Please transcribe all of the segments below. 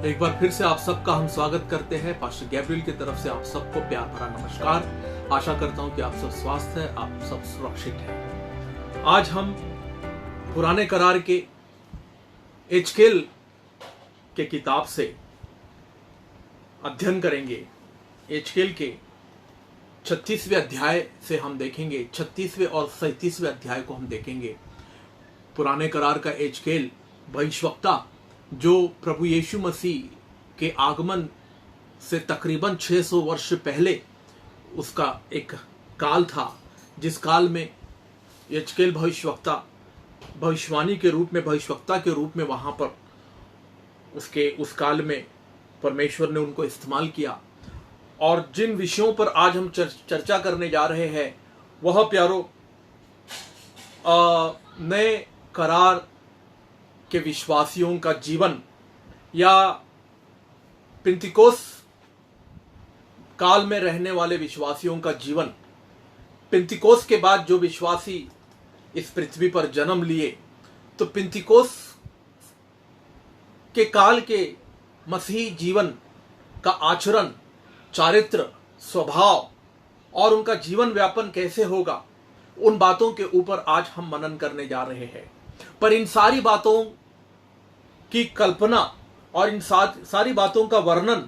एक बार फिर से आप सबका हम स्वागत करते हैं पास्टर गैब्रियल की तरफ से। आप सबको प्यार भरा नमस्कार। आशा करता हूं कि आप सब स्वस्थ हैं, आप सब सुरक्षित हैं। आज हम पुराने करार के एजकेल के किताब से अध्ययन करेंगे। एजकेल के 36वें अध्याय से हम देखेंगे, 36वें और 37वें अध्याय को हम देखेंगे। पुराने करार का एजकेल भविष्यवक्ता जो प्रभु यीशु मसीह के आगमन से तकरीबन 600 वर्ष पहले उसका एक काल था, जिस काल में एजकेल भविष्यवक्ता भविष्यवाणी के रूप में, भविष्यवक्ता के रूप में वहां पर उस काल में परमेश्वर ने उनको इस्तेमाल किया। और जिन विषयों पर आज हम चर्चा करने जा रहे हैं वह प्यारो नए करार के विश्वासियों का जीवन या पिंतीकोस काल में रहने वाले विश्वासियों का जीवन। पिंतीकोस के बाद जो विश्वासी इस पृथ्वी पर जन्म लिए, तो पिंतीकोस के काल के मसीही जीवन का आचरण, चारित्र, स्वभाव और उनका जीवन व्यापन कैसे होगा, उन बातों के ऊपर आज हम मनन करने जा रहे हैं। पर इन सारी बातों की कल्पना और इन सारी बातों का वर्णन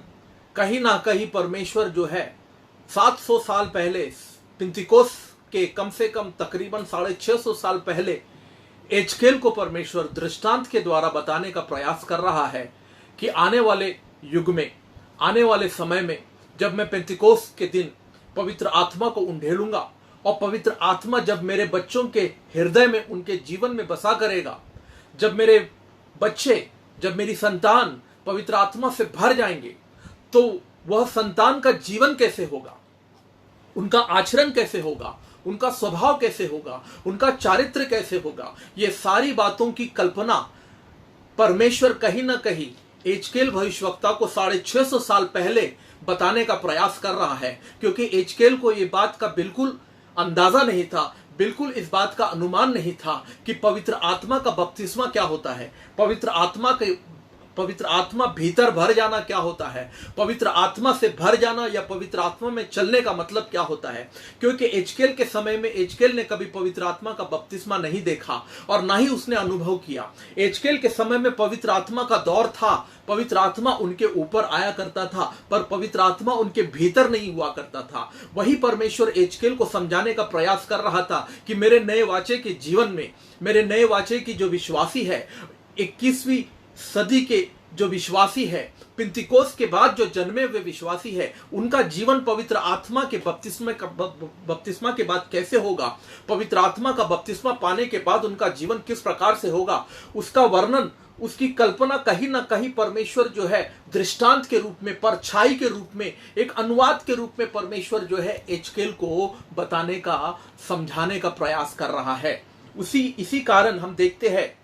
कहीं ना कहीं परमेश्वर जो है 700 साल पहले, पिंतीकोस के कम से कम तकरीबन 650 साल पहले एजकेल को परमेश्वर दृष्टांत के द्वारा बताने का प्रयास कर रहा है कि आने वाले युग में, आने वाले समय में, जब मैं पिंतीकोस के दिन पवित्र आत्मा को उंडेलूंगा और पवित्र आत्मा जब मेरे बच्चों के हृदय में, उनके जीवन में बसा करेगा, जब मेरे बच्चे, जब मेरी संतान पवित्र आत्मा से भर जाएंगे, तो वह संतान का जीवन कैसे होगा, उनका आचरण कैसे होगा, उनका स्वभाव कैसे होगा, उनका चारित्र कैसे होगा, ये सारी बातों की कल्पना परमेश्वर कहीं ना कहीं एजकेल भविष्यवक्ता को 650 साल पहले बताने का प्रयास कर रहा है। क्योंकि एजकेल को ये बात का बिल्कुल अंदाजा नहीं था, बिल्कुल इस बात का अनुमान नहीं था कि पवित्र आत्मा का बपतिस्मा क्या होता है, पवित्र आत्मा भीतर भर जाना क्या होता है, पवित्र आत्मा से भर जाना या पवित्र आत्मा में चलने का मतलब क्या होता है। क्योंकि एजकेल के समय में एजकेल ने कभी पवित्र आत्मा का बपतिस्मा नहीं देखा और ना ही उसने अनुभव किया। एजकेल के समय में पवित्र आत्मा का दौर था, पवित्र आत्मा उनके ऊपर आया करता था, पर पवित्र आत्मा उनके भीतर नहीं हुआ करता था। वही परमेश्वर एजकेल को समझाने का प्रयास कर रहा था कि मेरे नए वाचे के जीवन में, मेरे नए वाचे की जो विश्वासी है, 21वीं सदी के जो विश्वासी है, पिंतीकोस के बाद जो जन्मे हुए विश्वासी है, उनका जीवन पवित्र आत्मा के बपतिस्मा के बाद कैसे होगा, पवित्र आत्मा का बपतिस्मा पाने के बाद उनका जीवन किस प्रकार से होगा, उसका वर्णन, उसकी कल्पना कहीं ना कहीं परमेश्वर जो है दृष्टांत के रूप में, परछाई के रूप में, एक अनुवाद के रूप में परमेश्वर जो है एजकेल को बताने का, समझाने का प्रयास कर रहा है। इसी कारण हम देखते हैं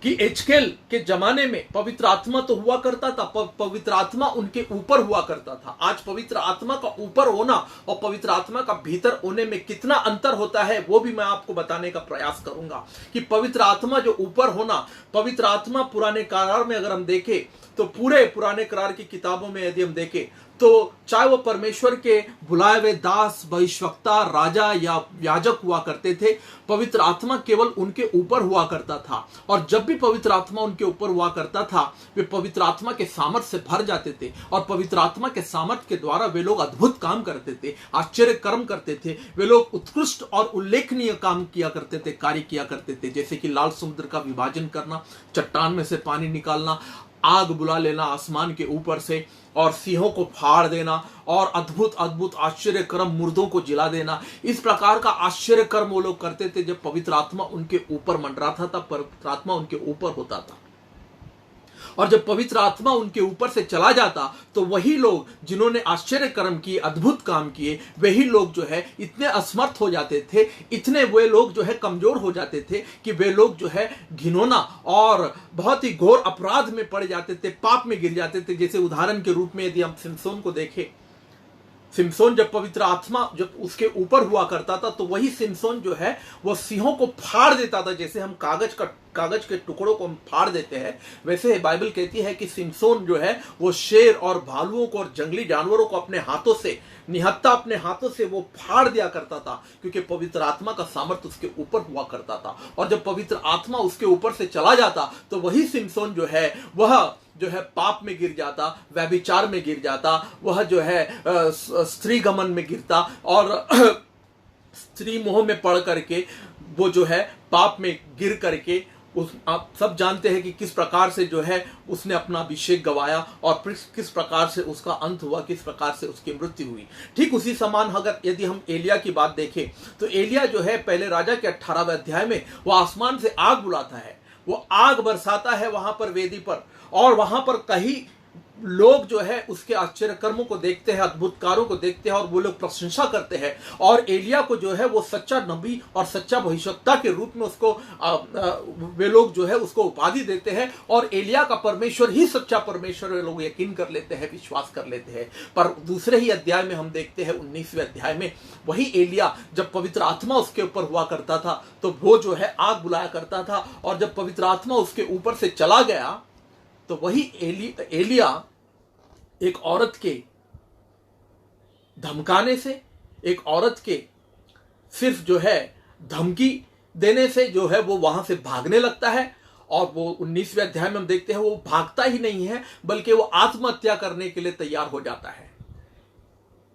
कि एजकेल के जमाने में पवित्र आत्मा तो हुआ करता था, पवित्र आत्मा उनके ऊपर हुआ करता था। आज पवित्र आत्मा का ऊपर होना और पवित्र आत्मा का भीतर होने में कितना अंतर होता है, वो भी मैं आपको बताने का प्रयास करूंगा। कि पवित्र आत्मा जो ऊपर होना, पवित्र आत्मा पुराने करार में अगर हम देखें, तो पूरे पुराने करार की किताबों में यदि हम देखें, तो चाहे वो परमेश्वर के बुलाए हुए दास, भविष्यवक्ता, राजा या याजक हुआ करते थे, पवित्र आत्मा केवल उनके ऊपर हुआ करता था। और जब भी पवित्र आत्मा उनके ऊपर हुआ करता था, वे पवित्र आत्मा के सामर्थ से भर जाते थे और पवित्र आत्मा के सामर्थ के द्वारा वे लोग अद्भुत काम करते थे, आश्चर्य कर्म करते थे, वे लोग उत्कृष्ट और उल्लेखनीय काम किया करते थे, कार्य किया करते थे। जैसे कि लाल समुद्र का विभाजन करना, चट्टान में से पानी निकालना, आग बुला लेना आसमान के ऊपर से, और सिंहों को फाड़ देना, और अद्भुत अद्भुत आश्चर्य कर्म, मुर्दों को जिला देना। इस प्रकार का आश्चर्य कर्म वो लोग करते थे जब पवित्र आत्मा उनके ऊपर मंडराता था, पवित्र आत्मा उनके ऊपर होता था। और जब पवित्र आत्मा उनके ऊपर से चला जाता, तो वही लोग जिन्होंने आश्चर्य कर्म किए, अद्भुत काम किए, वही लोग जो है इतने असमर्थ हो जाते थे, इतने वे लोग जो है कमजोर हो जाते थे कि वे लोग जो है घिनौना और बहुत ही घोर अपराध में पड़ जाते थे, पाप में गिर जाते थे। जैसे उदाहरण के रूप में यदि हम सिमसोन को देखें, सिमसोन जब पवित्र आत्मा जब उसके ऊपर हुआ करता था, तो वही सिमसोन जो है वो सिंहों को फाड़ देता था। जैसे हम कागज का कागज के टुकड़ों को हम फाड़ देते हैं, वैसे बाइबल कहती है कि सिमसोन जो है वो शेर और भालुओं को और जंगली जानवरों को अपने हाथों से, निहत्था अपने हाथों से वो फाड़ दिया करता था, क्योंकि पवित्र आत्मा का सामर्थ्य उसके ऊपर हुआ करता था। और जब पवित्र आत्मा उसके ऊपर से चला जाता तो वही सिमसोन जो है वह जो है पाप में गिर जाता, व्यभिचार में गिर जाता, वह जो है स्त्री गमन में गिरता और स्त्री मोह में पड़ करके वो जो है पाप में गिर करके आप सब जानते हैं कि किस प्रकार से जो है उसने अपना अभिषेक गवाया और किस प्रकार से उसका अंत हुआ, किस प्रकार से उसकी मृत्यु हुई। ठीक उसी समान अगर यदि हम एलिया की बात देखें तो एलिया जो है पहले राजा के 18वें अध्याय में वो आसमान से आग बुलाता है, वो आग बरसाता है वहां पर वेदी पर, और वहां पर कहीं लोग जो है उसके आश्चर्य कर्मों को देखते हैं, अद्भुत कार्यों को देखते हैं और वो लोग प्रशंसा करते हैं। और एलिया को जो है वो सच्चा नबी और सच्चा भविष्यवक्ता के रूप में उसको वे लोग जो है उसको उपाधि देते हैं, और एलिया का परमेश्वर ही सच्चा परमेश्वर वे लोग यकीन कर लेते हैं, विश्वास कर लेते हैं। पर दूसरे ही अध्याय में हम देखते हैं 19वें अध्याय में वही एलिया जब पवित्र आत्मा उसके ऊपर हुआ करता था तो वो जो है आग बुलाया करता था, और जब पवित्र आत्मा उसके ऊपर से चला गया तो वही एलिया एक औरत के धमकाने से, एक औरत के सिर्फ जो है धमकी देने से जो है वो वहां से भागने लगता है। और वो 19वें अध्याय में हम देखते हैं वो भागता ही नहीं है बल्कि वो आत्महत्या करने के लिए तैयार हो जाता है।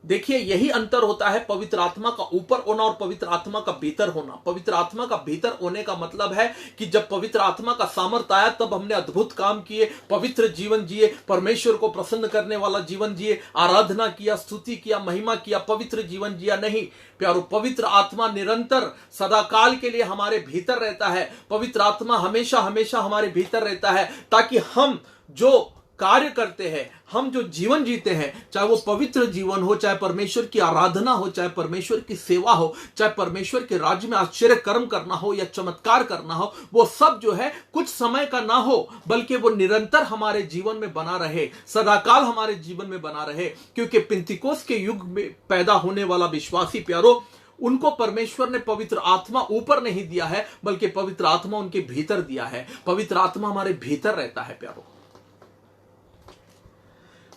देखिए यही अंतर होता है पवित्र आत्मा का ऊपर होना और पवित्र आत्मा का भीतर होना। पवित्र आत्मा का भीतर होने का मतलब है कि जब पवित्र आत्मा का सामर्थ्य आया तब हमने अद्भुत काम किए, पवित्र जीवन जिए, परमेश्वर को प्रसन्न करने वाला जीवन जिए, आराधना किया, स्तुति किया, महिमा किया, पवित्र जीवन जिया। नहीं प्यारो, पवित्र आत्मा निरंतर सदाकाल के लिए हमारे भीतर रहता है। पवित्र आत्मा हमेशा हमेशा हमारे भीतर रहता है ताकि हम जो कार्य करते हैं, हम जो जीवन जीते हैं, चाहे वो पवित्र जीवन हो, चाहे परमेश्वर की आराधना हो, चाहे परमेश्वर की सेवा हो, चाहे परमेश्वर के राज्य में आश्चर्य कर्म करना हो या चमत्कार करना हो, वो सब जो है कुछ समय का ना हो बल्कि वो निरंतर हमारे जीवन में बना रहे, सदाकाल हमारे जीवन में बना रहे। क्योंकि पिंतीकोस के युग में पैदा होने वाला विश्वासी प्यारो, उनको परमेश्वर ने पवित्र आत्मा ऊपर नहीं दिया है बल्कि पवित्र आत्मा उनके भीतर दिया है। पवित्र आत्मा हमारे भीतर रहता है प्यारो।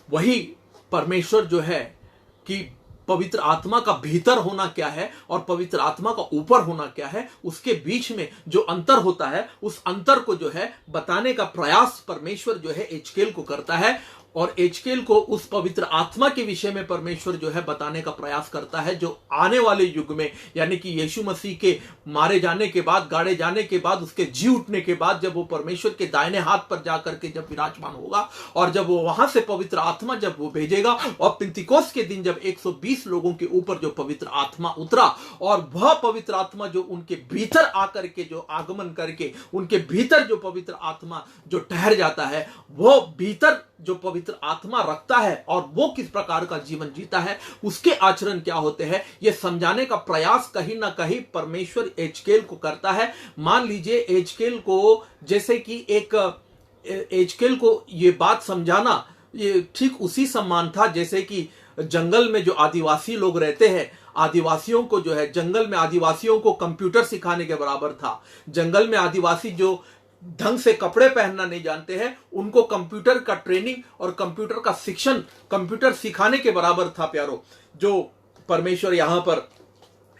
वही परमेश्वर जो है कि पवित्र आत्मा का भीतर होना क्या है और पवित्र आत्मा का ऊपर होना क्या है, उसके बीच में जो अंतर होता है उस अंतर को जो है बताने का प्रयास परमेश्वर जो है एजकेल को करता है। और एजकेल को उस पवित्र आत्मा के विषय में परमेश्वर जो है बताने का प्रयास करता है, जो आने वाले युग में यानी कि यीशु मसीह के मारे जाने के बाद, गाड़े जाने के बाद, उसके जी उठने के बाद जब वो परमेश्वर के दाहिने हाथ पर जाकर के जब विराजमान होगा और जब वो वहां से पवित्र आत्मा जब वो भेजेगा, और पिंतीकोस के दिन जब 120 लोगों के ऊपर जो पवित्र आत्मा उतरा और वह पवित्र आत्मा जो उनके भीतर आकर के जो आगमन करके उनके भीतर जो पवित्र आत्मा जो ठहर जाता है, वो भीतर जो पवित्र आत्मा रखता है और वो किस प्रकार का जीवन जीता है, उसके आचरण क्या होते हैं, ये समझाने का प्रयास कहीं ना कहीं परमेश्वर एजकेल को करता है। मान लीजिए एजकेल को, जैसे कि एक एजकेल को ये बात समझाना ये ठीक उसी समान था जैसे कि जंगल में जो आदिवासी लोग रहते हैं, आदिवासियों को जो है जंगल में आदिवासियों को कंप्यूटर सिखाने के बराबर था। जंगल में आदिवासी जो ढंग से कपड़े पहनना नहीं जानते हैं, उनको कंप्यूटर का ट्रेनिंग और कंप्यूटर का शिक्षण, कंप्यूटर सिखाने के बराबर था प्यारो। जो परमेश्वर यहां पर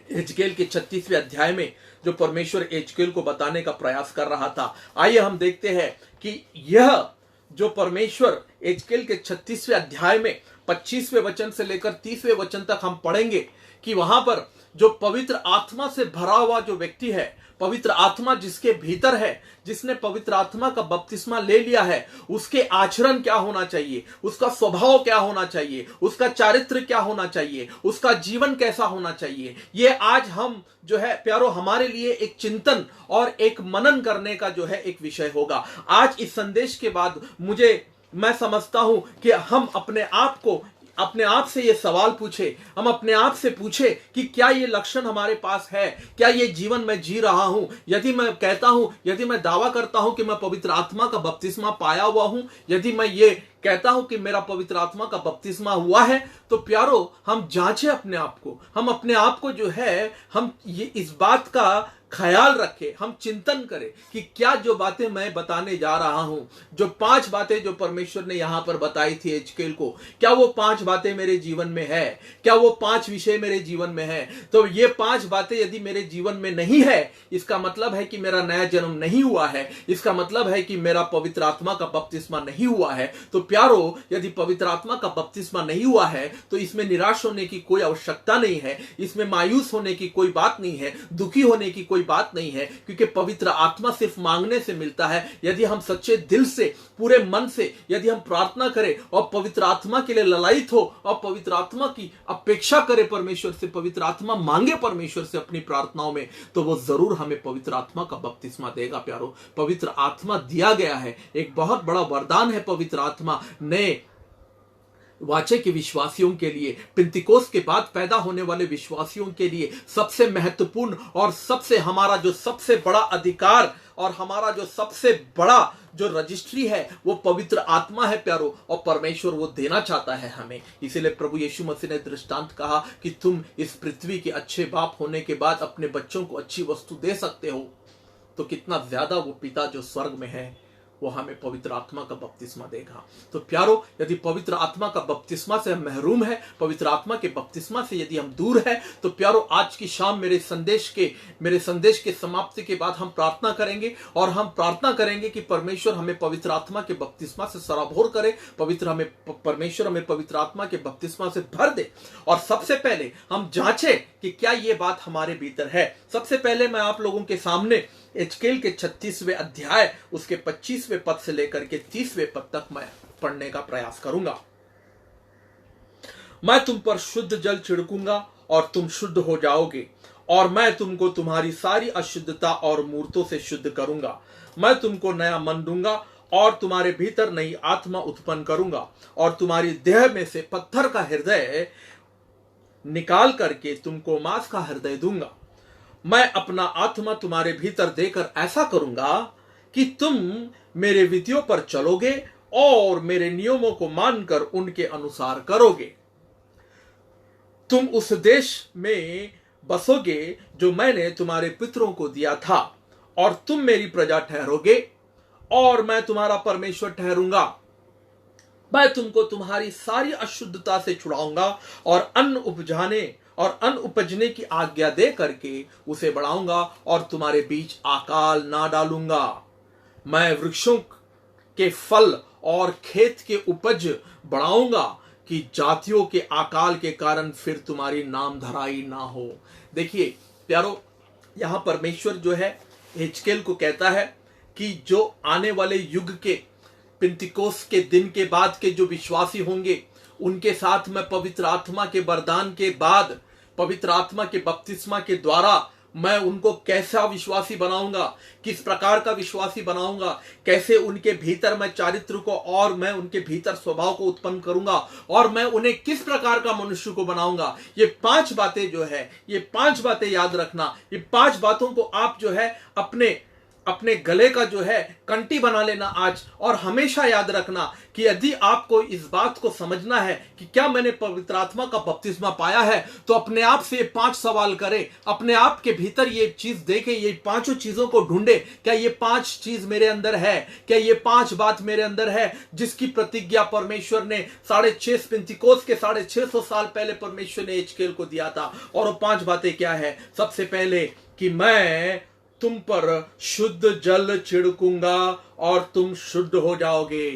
एजकेल के 36वें अध्याय में जो परमेश्वर एजकेल को बताने का प्रयास कर रहा था, आइए हम देखते हैं कि यह जो परमेश्वर एजकेल के 36वें अध्याय में 25वें वचन से लेकर 30वें वचन तक हम पढ़ेंगे कि वहां पर जो पवित्र आत्मा से भरा हुआ जो व्यक्ति है, पवित्र आत्मा जिसके भीतर है, जिसने पवित्र आत्मा का बपतिस्मा ले लिया है, उसके आचरण क्या होना चाहिए, उसका स्वभाव क्या होना चाहिए, उसका चारित्र क्या होना चाहिए, उसका जीवन कैसा होना चाहिए, ये आज हम जो है प्यारो हमारे लिए एक चिंतन और एक मनन करने का जो है एक विषय होगा। आज इस संदेश के बाद मैं समझता हूं कि हम अपने आप से ये सवाल पूछे, हम अपने आप से पूछे कि क्या ये लक्षण हमारे पास है, क्या ये जीवन मैं जी रहा हूं। यदि मैं दावा करता हूं कि मैं पवित्र आत्मा का बपतिस्मा पाया हुआ हूं, यदि मैं ये कहता हूं कि मेरा पवित्र आत्मा का बपतिस्मा हुआ है, तो प्यारो हम जांचें अपने आप को, हम अपने आप को जो है हम ये इस बात का ख्याल रखें, हम चिंतन करें कि क्या जो बातें मैं बताने जा रहा हूं, जो 5 बातें जो परमेश्वर ने यहां पर बताई थी एजकेल को, क्या वो 5 बातें मेरे जीवन में है? क्या वो 5 विषय मेरे जीवन में है? तो ये 5 बातें यदि मेरे जीवन में नहीं है, इसका मतलब है कि मेरा नया जन्म नहीं हुआ है, इसका मतलब है कि मेरा पवित्र आत्मा का बपतिस्मा नहीं हुआ है। तो प्यारो, यदि पवित्र आत्मा का बपतिस्मा नहीं हुआ है तो इसमें निराश होने की कोई आवश्यकता नहीं है, इसमें मायूस होने की कोई बात नहीं है, दुखी होने की कोई बात नहीं है, क्योंकि पवित्र आत्मा सिर्फ मांगने से मिलता है। यदि हम सच्चे दिल से, पूरे मन से यदि हम प्रार्थना करें और पवित्र आत्मा के लिए ललायित हो और पवित्र आत्मा की अपेक्षा करें परमेश्वर से, पवित्र आत्मा मांगे परमेश्वर से अपनी प्रार्थनाओं में, तो वो जरूर हमें पवित्र आत्मा का बपतिस्मा देगा। प्यारो, पवित्र आत्मा दिया गया है, एक बहुत बड़ा वरदान है पवित्र आत्मा नए वाचे के विश्वासियों के लिए, पिंतीकोस्त के बाद पैदा होने वाले विश्वासियों के लिए सबसे महत्वपूर्ण और सबसे हमारा जो सबसे बड़ा अधिकार और हमारा जो सबसे बड़ा जो रजिस्ट्री है वो पवित्र आत्मा है प्यारो, और परमेश्वर वो देना चाहता है हमें। इसीलिए प्रभु यीशु मसीह ने दृष्टांत कहा कि तुम इस पृथ्वी के अच्छे बाप होने के बाद अपने बच्चों को अच्छी वस्तु दे सकते हो, तो कितना ज्यादा वो पिता जो स्वर्ग में है वो हमें पवित्र आत्मा का बपतिस्मा देगा। तो प्यारो, यदि पवित्र आत्मा का बपतिस्मा से हम महरूम है, पवित्र आत्मा के बपतिस्मा से यदि हम दूर है, तो प्यारो आज की शाम मेरे संदेश के समाप्ति के बाद हम प्रार्थना करेंगे और हम प्रार्थना करेंगे कि परमेश्वर हमें पवित्र आत्मा के बपतिस्मा से सराबोर करे, परमेश्वर हमें पवित्र आत्मा के बपतिस्मा से भर दे। और सबसे पहले हम जांचे कि क्या ये बात हमारे भीतर है। सबसे पहले मैं आप लोगों के सामने एजकेल के 36वें अध्याय उसके 25वें पद से लेकर के 30वें पद तक मैं पढ़ने का प्रयास करूंगा। मैं तुम पर शुद्ध जल छिड़कूंगा और तुम शुद्ध हो जाओगे, और मैं तुमको तुम्हारी सारी अशुद्धता और मूर्तों से शुद्ध करूंगा। मैं तुमको नया मन दूंगा और तुम्हारे भीतर नई आत्मा उत्पन्न करूंगा, और तुम्हारी देह में से पत्थर का हृदय निकाल करके तुमको मांस का हृदय दूंगा। मैं अपना आत्मा तुम्हारे भीतर देकर ऐसा करूंगा कि तुम मेरे विधियों पर चलोगे और मेरे नियमों को मानकर उनके अनुसार करोगे। तुम उस देश में बसोगे जो मैंने तुम्हारे पितरों को दिया था, और तुम मेरी प्रजा ठहरोगे और मैं तुम्हारा परमेश्वर ठहरूंगा। मैं तुमको तुम्हारी सारी अशुद्धता से छुड़ाऊंगा और अन्न उपजने की आज्ञा दे करके उसे बढ़ाऊंगा, और तुम्हारे बीच अकाल ना डालूंगा। मैं वृक्षों के फल और खेत के उपज बढ़ाऊंगा कि जातियों के अकाल के कारण फिर तुम्हारी नाम धराई ना हो। देखिए प्यारो, यहां परमेश्वर जो है एजकेल को कहता है कि जो आने वाले युग के पिंतीकोस्त के दिन के बाद के जो विश्वासी होंगे, उनके साथ मैं पवित्र आत्मा के वरदान के बाद, पवित्र आत्मा के बपतिस्मा के द्वारा मैं उनको कैसा विश्वासी बनाऊंगा, किस प्रकार का विश्वासी बनाऊंगा, कैसे उनके भीतर मैं चारित्र को और मैं उनके भीतर स्वभाव को उत्पन्न करूंगा, और मैं उन्हें किस प्रकार का मनुष्य को बनाऊंगा। ये 5 बातें जो है, ये 5 बातें याद रखना। ये 5 बातों को आप जो है अपने गले का जो है कंठी बना लेना आज, और हमेशा याद रखना कि यदि आपको इस बात को समझना है कि क्या मैंने पवित्र आत्मा का बपतिस्मा पाया है, तो अपने आप से ये 5 सवाल करें, अपने आप के भीतर ये चीज देखें, ये 5 चीजों को ढूंढे, क्या ये 5 चीज मेरे अंदर है, क्या ये 5 बात मेरे अंदर है जिसकी प्रतिज्ञा परमेश्वर ने पिंतीकोस्त के 650 साल पहले परमेश्वर ने एजकेल को दिया था। और वो 5 बातें क्या है? सबसे पहले कि मैं तुम पर शुद्ध जल छिड़कूंगा और तुम शुद्ध हो जाओगे।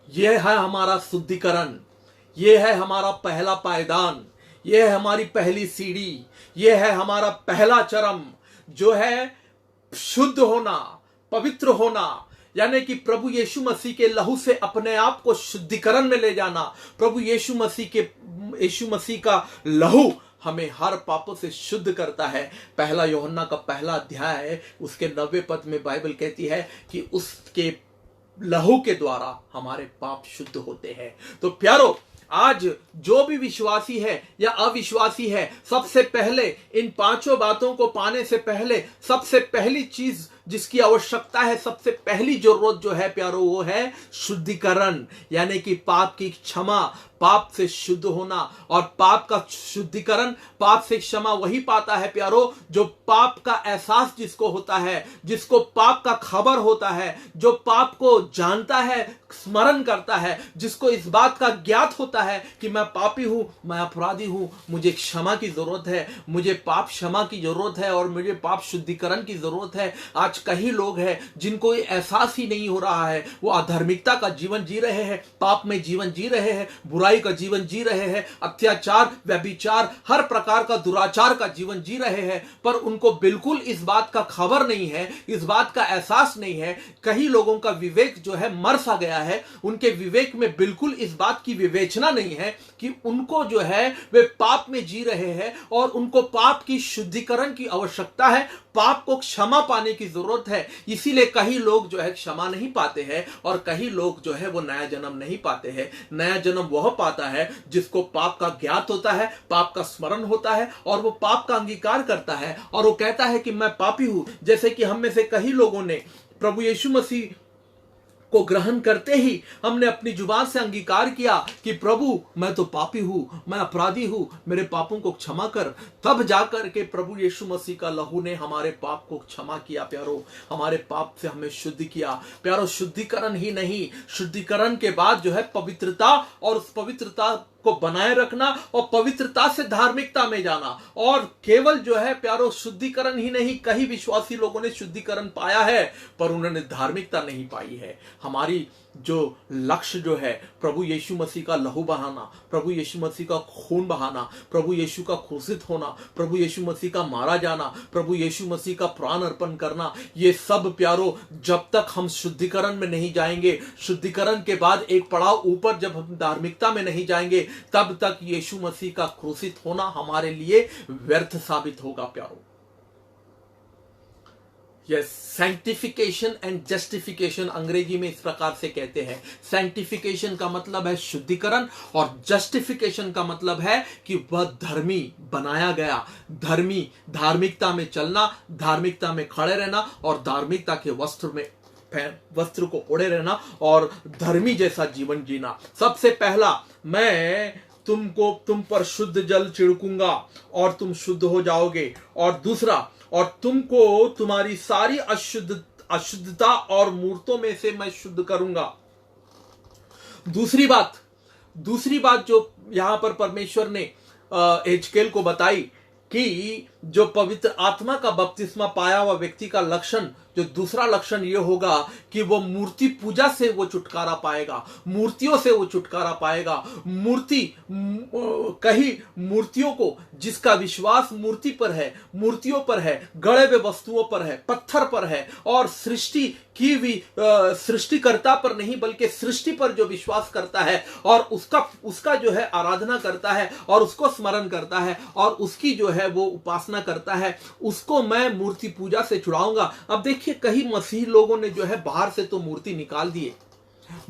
यह है हमारा शुद्धिकरण, यह है हमारा पहला पायदान, यह है हमारी पहली सीढ़ी, यह है हमारा पहला चरम, जो है शुद्ध होना, पवित्र होना, यानी कि प्रभु यीशु मसीह के लहू से अपने आप को शुद्धिकरण में ले जाना। प्रभु यीशु मसीह का लहू हमें हर पापों से शुद्ध करता है। पहला यूहन्ना का पहला अध्याय उसके 90 पद में बाइबल कहती है कि उसके लहू के द्वारा हमारे पाप शुद्ध होते हैं। तो प्यारो, आज जो भी विश्वासी है या अविश्वासी है, सबसे पहले इन 5 बातों को पाने से पहले सबसे पहली चीज जिसकी आवश्यकता है, सबसे पहली जरूरत जो है प्यारो वो है शुद्धिकरण, यानी कि पाप की क्षमा, पाप से शुद्ध होना। और पाप का शुद्धिकरण, पाप से क्षमा वही पाता है प्यारो जो पाप का एहसास जिसको होता है, जिसको पाप का खबर होता है, जो पाप को जानता है, स्मरण करता है, जिसको इस बात का ज्ञात होता है कि मैं पापी हूं, मैं अपराधी हूं, मुझे क्षमा की जरूरत है, मुझे पाप क्षमा की जरूरत है और मुझे पाप शुद्धिकरण की जरूरत है। आज कई लोग हैं जिनको ये एहसास ही नहीं हो रहा है, वो अधार्मिकता का जीवन जी रहे हैं, पाप में जीवन जी रहे हैं, बुराई का जीवन जी रहे हैं, अत्याचार, व्यभिचार, हर प्रकार का दुराचार का जीवन जी रहे हैं, पर उनको बिल्कुल इस बात का खबर नहीं है, इस बात का एहसास नहीं है। कई लोगों का विवेक जो है मर सा गया है, उनके विवेक में बिल्कुल इस बात की विवेचना नहीं है कि उनको जो है वे पाप में जी रहे हैं और उनको पाप की शुद्धिकरण की आवश्यकता है, पाप को क्षमा पाने की जरूरत है। इसीलिए कई लोग जो है क्षमा नहीं पाते हैं और कई लोग जो है वो नया जन्म नहीं पाते हैं। नया जन्म वह पाता है जिसको पाप का ज्ञात होता है, पाप का स्मरण होता है और वो पाप का अंगीकार करता है और वो कहता है कि मैं पापी हूं। जैसे कि हम में से कई लोगों ने प्रभु यीशु मसीह को ग्रहण करते ही हमने अपनी जुबान से अंगीकार किया कि प्रभु मैं तो पापी हूं, मैं अपराधी हूं, मेरे पापों को क्षमा कर। तब जाकर के प्रभु यीशु मसीह का लहू ने हमारे पाप को क्षमा किया प्यारो, हमारे पाप से हमें शुद्ध किया प्यारो। शुद्धिकरण ही नहीं, शुद्धिकरण के बाद जो है पवित्रता, और उस पवित्रता को बनाए रखना और पवित्रता से धार्मिकता में जाना। और केवल जो है प्यारो शुद्धिकरण ही नहीं, कई विश्वासी लोगों ने शुद्धिकरण पाया है पर उन्होंने धार्मिकता नहीं पाई है। हमारी जो लक्ष्य जो है प्रभु यीशु मसीह का लहू बहाना, प्रभु यीशु मसीह का खून बहाना, प्रभु यीशु का क्रूसित होना, प्रभु यीशु मसीह का मारा जाना, प्रभु यीशु मसीह का प्राण अर्पण करना, ये सब प्यारो जब तक हम शुद्धिकरण में नहीं जाएंगे, शुद्धिकरण के बाद एक पड़ाव ऊपर जब हम धार्मिकता में नहीं जाएंगे, तब तक यीशु मसीह का क्रूसित होना हमारे लिए व्यर्थ साबित होगा प्यारो। यस, सैंक्टिफिकेशन एंड जस्टिफिकेशन अंग्रेजी में इस प्रकार से कहते हैं। सैंक्टिफिकेशन का मतलब है शुद्धिकरण और जस्टिफिकेशन का मतलब है कि वह धर्मी बनाया गया, धर्मी, धार्मिकता में चलना, धार्मिकता में खड़े रहना और धार्मिकता के वस्त्र को ओढ़े रहना और धर्मी जैसा जीवन जीना। सबसे पहला, मैं तुम पर शुद्ध जल छिड़कूंगा और तुम शुद्ध हो जाओगे। और दूसरा, और तुमको तुम्हारी सारी अशुद्धता और मूर्तों में से मैं शुद्ध करूंगा। दूसरी बात जो यहां पर परमेश्वर ने एजकेल को बताई कि जो पवित्र आत्मा का बपतिस्मा पाया हुआ व्यक्ति का लक्षण, जो दूसरा लक्षण यह होगा कि वो मूर्ति पूजा से वो छुटकारा पाएगा, मूर्तियों से वो छुटकारा पाएगा। कई मूर्तियों को, जिसका विश्वास मूर्ति पर है, मूर्तियों पर है, गढ़े हुए वस्तुओं पर है, पत्थर पर है और सृष्टि की भी सृष्टिकर्ता पर नहीं बल्कि सृष्टि पर जो विश्वास करता है और उसका जो है आराधना करता है और उसको स्मरण करता है और उसकी जो है वो उपासना करता है, उसको मैं मूर्ति पूजा से छुड़ाऊंगा। अब देखिए, कई मसीही लोगों ने जो है बाहर से तो मूर्ति निकाल दिए,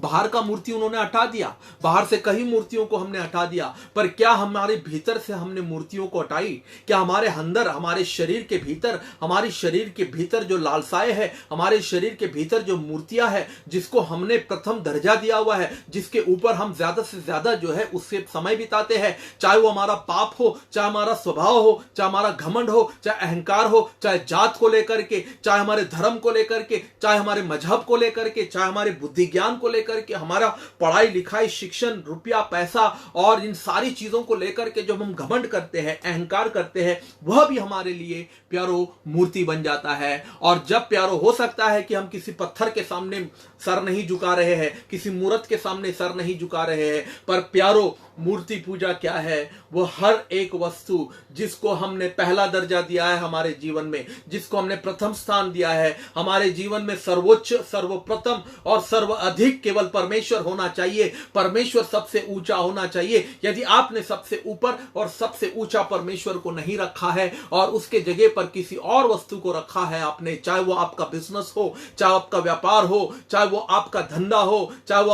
बाहर का मूर्ति उन्होंने हटा दिया, बाहर से कई मूर्तियों को हमने हटा दिया, पर क्या हमारे भीतर से हमने मूर्तियों को हटाई? क्या हमारे अंदर, हमारे शरीर के भीतर, हमारे शरीर के भीतर जो लालसाएं है, हमारे शरीर के भीतर जो मूर्तियां है, जिसको हमने प्रथम दर्जा दिया हुआ है, जिसके ऊपर हम ज्यादा से ज्यादा जो है उससे समय बिताते हैं, चाहे वो हमारा पाप हो, चाहे हमारा स्वभाव हो, चाहे हमारा घमंड हो, चाहे अहंकार हो, चाहे जात को लेकर के, चाहे हमारे धर्म को लेकर के, चाहे हमारे मजहब को लेकर के, चाहे हमारे बुद्धि ज्ञान को लेकर के, हमारा पढ़ाई लिखाई, शिक्षण, रुपया, पैसा और इन सारी चीजों को लेकर के जब हम घमंड करते हैं, अहंकार करते हैं, वह भी हमारे लिए प्यारो मूर्ति बन जाता है। और जब प्यारो हो सकता है कि हम किसी पत्थर के सामने सर नहीं झुका रहे हैं, किसी मूर्त के सामने सर नहीं झुका रहे हैं, पर प्यारो मूर्ति पूजा क्या है? वो हर एक वस्तु जिसको हमने पहला दर्जा दिया है हमारे जीवन में, जिसको हमने प्रथम स्थान दिया है हमारे जीवन में, सर्वोच्च, सर्वप्रथम और सर्वाधिक केवल परमेश्वर होना चाहिए, परमेश्वर सबसे ऊंचा होना चाहिए। यदि आपने सबसे ऊपर और सबसे ऊंचा परमेश्वर को नहीं रखा है और उसके जगह पर किसी और वस्तु को रखा है आपने, चाहे वो आपका बिजनेस हो, चाहे आपका व्यापार हो, चाहे वो आपका धंधा हो, चाहे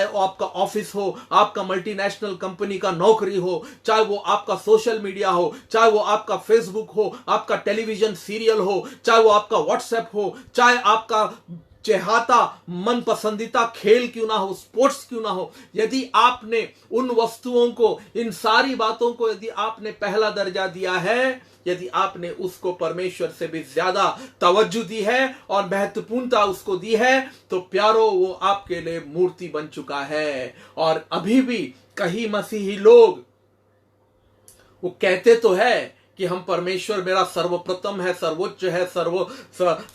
वो आपका ऑफिस हो, आपका मल्टीनेशनल कंपनी का नौकरी हो, चाहे वो आपका सोशल मीडिया हो, चाहे वो आपका फेसबुक हो, आपका टेलीविजन सीरियल हो, चाहे वो आपका व्हाट्सएप हो, चाहे आपका चाहता मन पसंदीदा खेल क्यों ना हो, स्पोर्ट्स क्यों ना हो, यदि आपने उन वस्तुओं को, इन सारी बातों को यदि आपने पहला दर्जा दिया है, यदि आपने उसको परमेश्वर से भी ज्यादा तवज्जो दी है और महत्वपूर्णता उसको दी है, तो प्यारो वो आपके लिए मूर्ति बन चुका है। और अभी भी कई मसीही लोग वो कहते तो है कि हम परमेश्वर मेरा सर्वप्रथम है, सर्वोच्च है,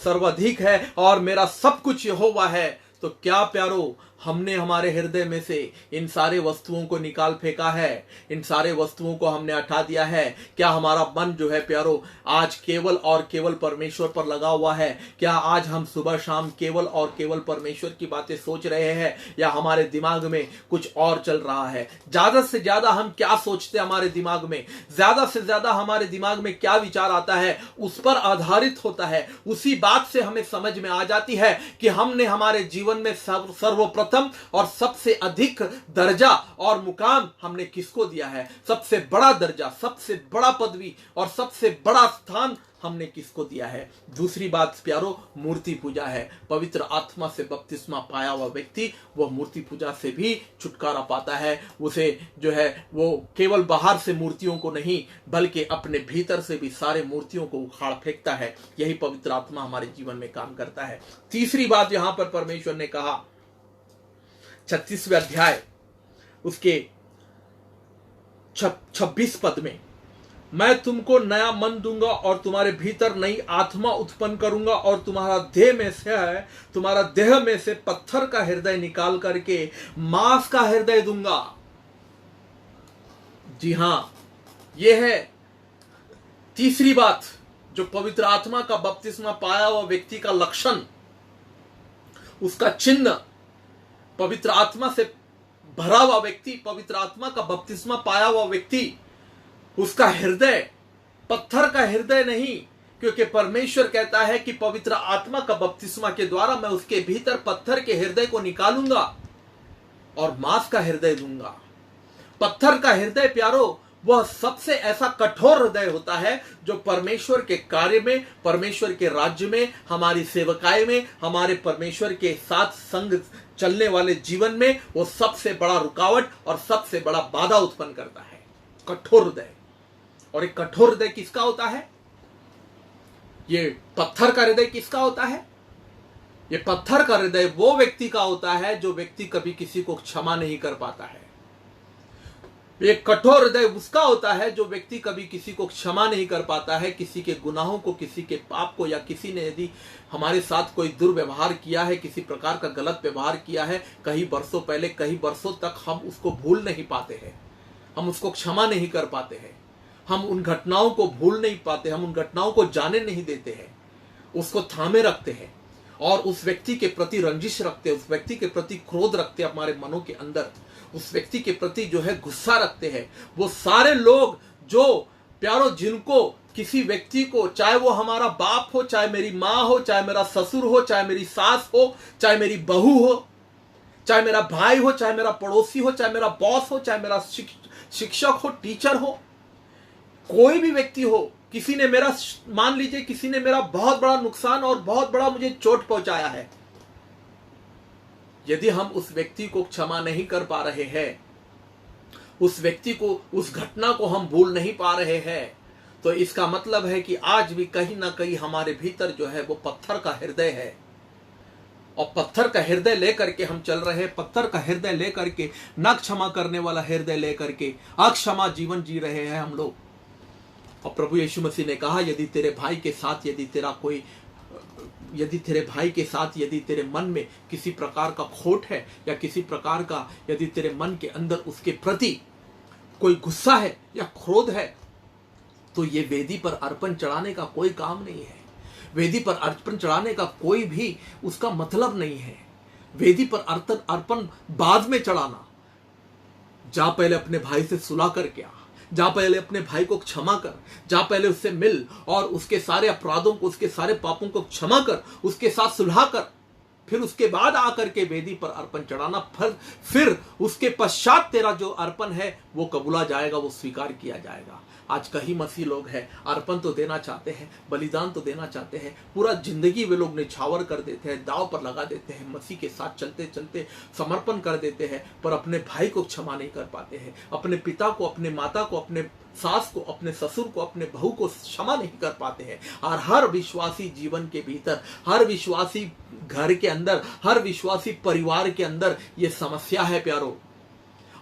सर्वाधिक है और मेरा सब कुछ यहोवा है। तो क्या प्यारो, हमने हमारे हृदय में से इन सारे वस्तुओं को निकाल फेंका है, इन सारे वस्तुओं को हमने हटा दिया है? क्या हमारा मन जो है प्यारो आज केवल और केवल परमेश्वर पर लगा हुआ है? क्या आज हम सुबह शाम केवल और केवल परमेश्वर की बातें सोच रहे हैं, या हमारे दिमाग में कुछ और चल रहा है? ज्यादा से ज्यादा हम क्या सोचते हैं हमारे दिमाग में, ज्यादा से ज्यादा हमारे दिमाग में क्या विचार आता है, उस पर आधारित होता है। उसी बात से हमें समझ में आ जाती है कि हमने हमारे जीवन में सर्वप्रथम और सबसे अधिक दर्जा और मुकाम हमने किसको दिया है, सबसे बड़ा दर्जा, सबसे बड़ा पदवी और सबसे बड़ा स्थान हमने किसको दिया है? दूसरी बात प्यारो, मूर्ति पूजा है। पवित्र आत्मा से बपतिस्मा पाया हुआ व्यक्ति वह मूर्ति पूजा से भी छुटकारा पाता है। उसे जो है वो केवल बाहर से मूर्तियों को नहीं, बल्कि अपने भीतर से भी सारे मूर्तियों को उखाड़ फेंकता है। यही पवित्र आत्मा हमारे जीवन में काम करता है। तीसरी बात यहां पर परमेश्वर ने कहा 36वें अध्याय उसके 26 पद में, मैं तुमको नया मन दूंगा और तुम्हारे भीतर नई आत्मा उत्पन्न करूंगा और तुम्हारा देह में से पत्थर का हृदय निकाल करके मांस का हृदय दूंगा। जी हां, यह है तीसरी बात जो पवित्र आत्मा का बपतिस्मा पाया हुआ व्यक्ति का लक्षण, उसका चिन्ह। पवित्र आत्मा से भरा हुआ व्यक्ति, पवित्र आत्मा का बपतिस्मा पाया हुआ व्यक्ति, उसका हृदय पत्थर का हृदय नहीं, क्योंकि परमेश्वर कहता है कि पवित्र आत्मा का बपतिस्मा के द्वारा मैं उसके भीतर पत्थर के हृदय को निकालूंगा और मांस का हृदय दूंगा। पत्थर का हृदय प्यारो वह सबसे ऐसा कठोर हृदय होता है जो परमेश्वर के कार्य में, परमेश्वर के राज्य में, हमारी सेवकाई में, हमारे परमेश्वर के साथ संग चलने वाले जीवन में वो सबसे बड़ा रुकावट और सबसे बड़ा बाधा उत्पन्न करता है, कठोर हृदय। और एक कठोर हृदय किसका होता है? ये पत्थर का हृदय किसका होता है? ये पत्थर का हृदय वो व्यक्ति का होता है जो व्यक्ति कभी किसी को क्षमा नहीं कर पाता है। एक कठोर हृदय उसका होता है जो व्यक्ति कभी किसी को क्षमा नहीं कर पाता है, किसी के गुनाहों को, किसी के पाप को, या किसी ने यदि हमारे साथ कोई दुर्व्यवहार किया है, किसी प्रकार का गलत व्यवहार किया है कई वर्षों पहले, कई वर्षों तक हम उसको भूल नहीं पाते हैं, हम उसको क्षमा नहीं कर पाते हैं, हम उन घटनाओं को भूल नहीं पाते, हम उन घटनाओं को जाने नहीं देते हैं, उसको थामे रखते हैं और उस व्यक्ति के प्रति रंजिश रखते हैं, उस व्यक्ति के प्रति क्रोध रखते हैं हमारे मनों के अंदर, उस व्यक्ति के प्रति जो है गुस्सा रखते हैं। वो सारे लोग जो प्यारो, जिनको किसी व्यक्ति को, चाहे वो हमारा बाप हो, चाहे मेरी माँ हो, चाहे मेरा ससुर हो, चाहे मेरी सास हो, चाहे मेरी बहू हो, चाहे मेरा भाई हो, चाहे मेरा पड़ोसी हो, चाहे मेरा बॉस हो, चाहे मेरा शिक्षक हो, टीचर हो, कोई भी व्यक्ति हो, किसी ने मेरा, मान लीजिए किसी ने मेरा बहुत बड़ा नुकसान और बहुत बड़ा मुझे चोट पहुंचाया है, यदि हम उस व्यक्ति को क्षमा नहीं कर पा रहे हैं, उस व्यक्ति को, उस घटना को हम भूल नहीं पा रहे हैं, तो इसका मतलब है कि आज भी कहीं ना कहीं हमारे भीतर जो है वो पत्थर का हृदय है। और पत्थर का हृदय लेकर के हम चल रहे हैं, पत्थर का हृदय लेकर के, न क्षमा करने वाला हृदय लेकर के अक्षमा जीवन जी रहे हैं हम लोग। और प्रभु यीशु मसीह ने कहा, यदि तेरे भाई के साथ यदि तेरे मन में किसी प्रकार का खोट है, या किसी प्रकार का यदि तेरे मन के अंदर उसके प्रति कोई गुस्सा है या क्रोध है, तो ये वेदी पर अर्पण चढ़ाने का कोई काम नहीं है, वेदी पर अर्पण चढ़ाने का कोई भी उसका मतलब नहीं है। वेदी पर अर्पण अर्पण बाद में चढ़ाना। जा पहले अपने भाई से सुलह करके आ, जा पहले अपने भाई को क्षमा कर, जा पहले उससे मिल और उसके सारे अपराधों को, उसके सारे पापों को क्षमा कर, उसके साथ सुलह कर, फिर उसके बाद आकर के वेदी पर अर्पण चढ़ाना। फिर उसके पश्चात तेरा जो अर्पण है वो कबूला जाएगा, वो स्वीकार किया जाएगा। आज कई मसीह लोग हैं, अर्पण तो देना चाहते हैं, बलिदान तो देना चाहते हैं, पूरा जिंदगी वे लोग निछावर कर देते हैं, दाव पर लगा देते हैं, मसीह के साथ चलते चलते समर्पण कर देते हैं, पर अपने भाई को क्षमा नहीं कर पाते हैं, अपने पिता को, अपने माता को, अपने सास को, अपने ससुर को, अपने बहू को क्षमा नहीं कर पाते हैं। और हर विश्वासी जीवन के भीतर, हर विश्वासी घर के अंदर, हर विश्वासी परिवार के अंदर ये समस्या है प्यारो।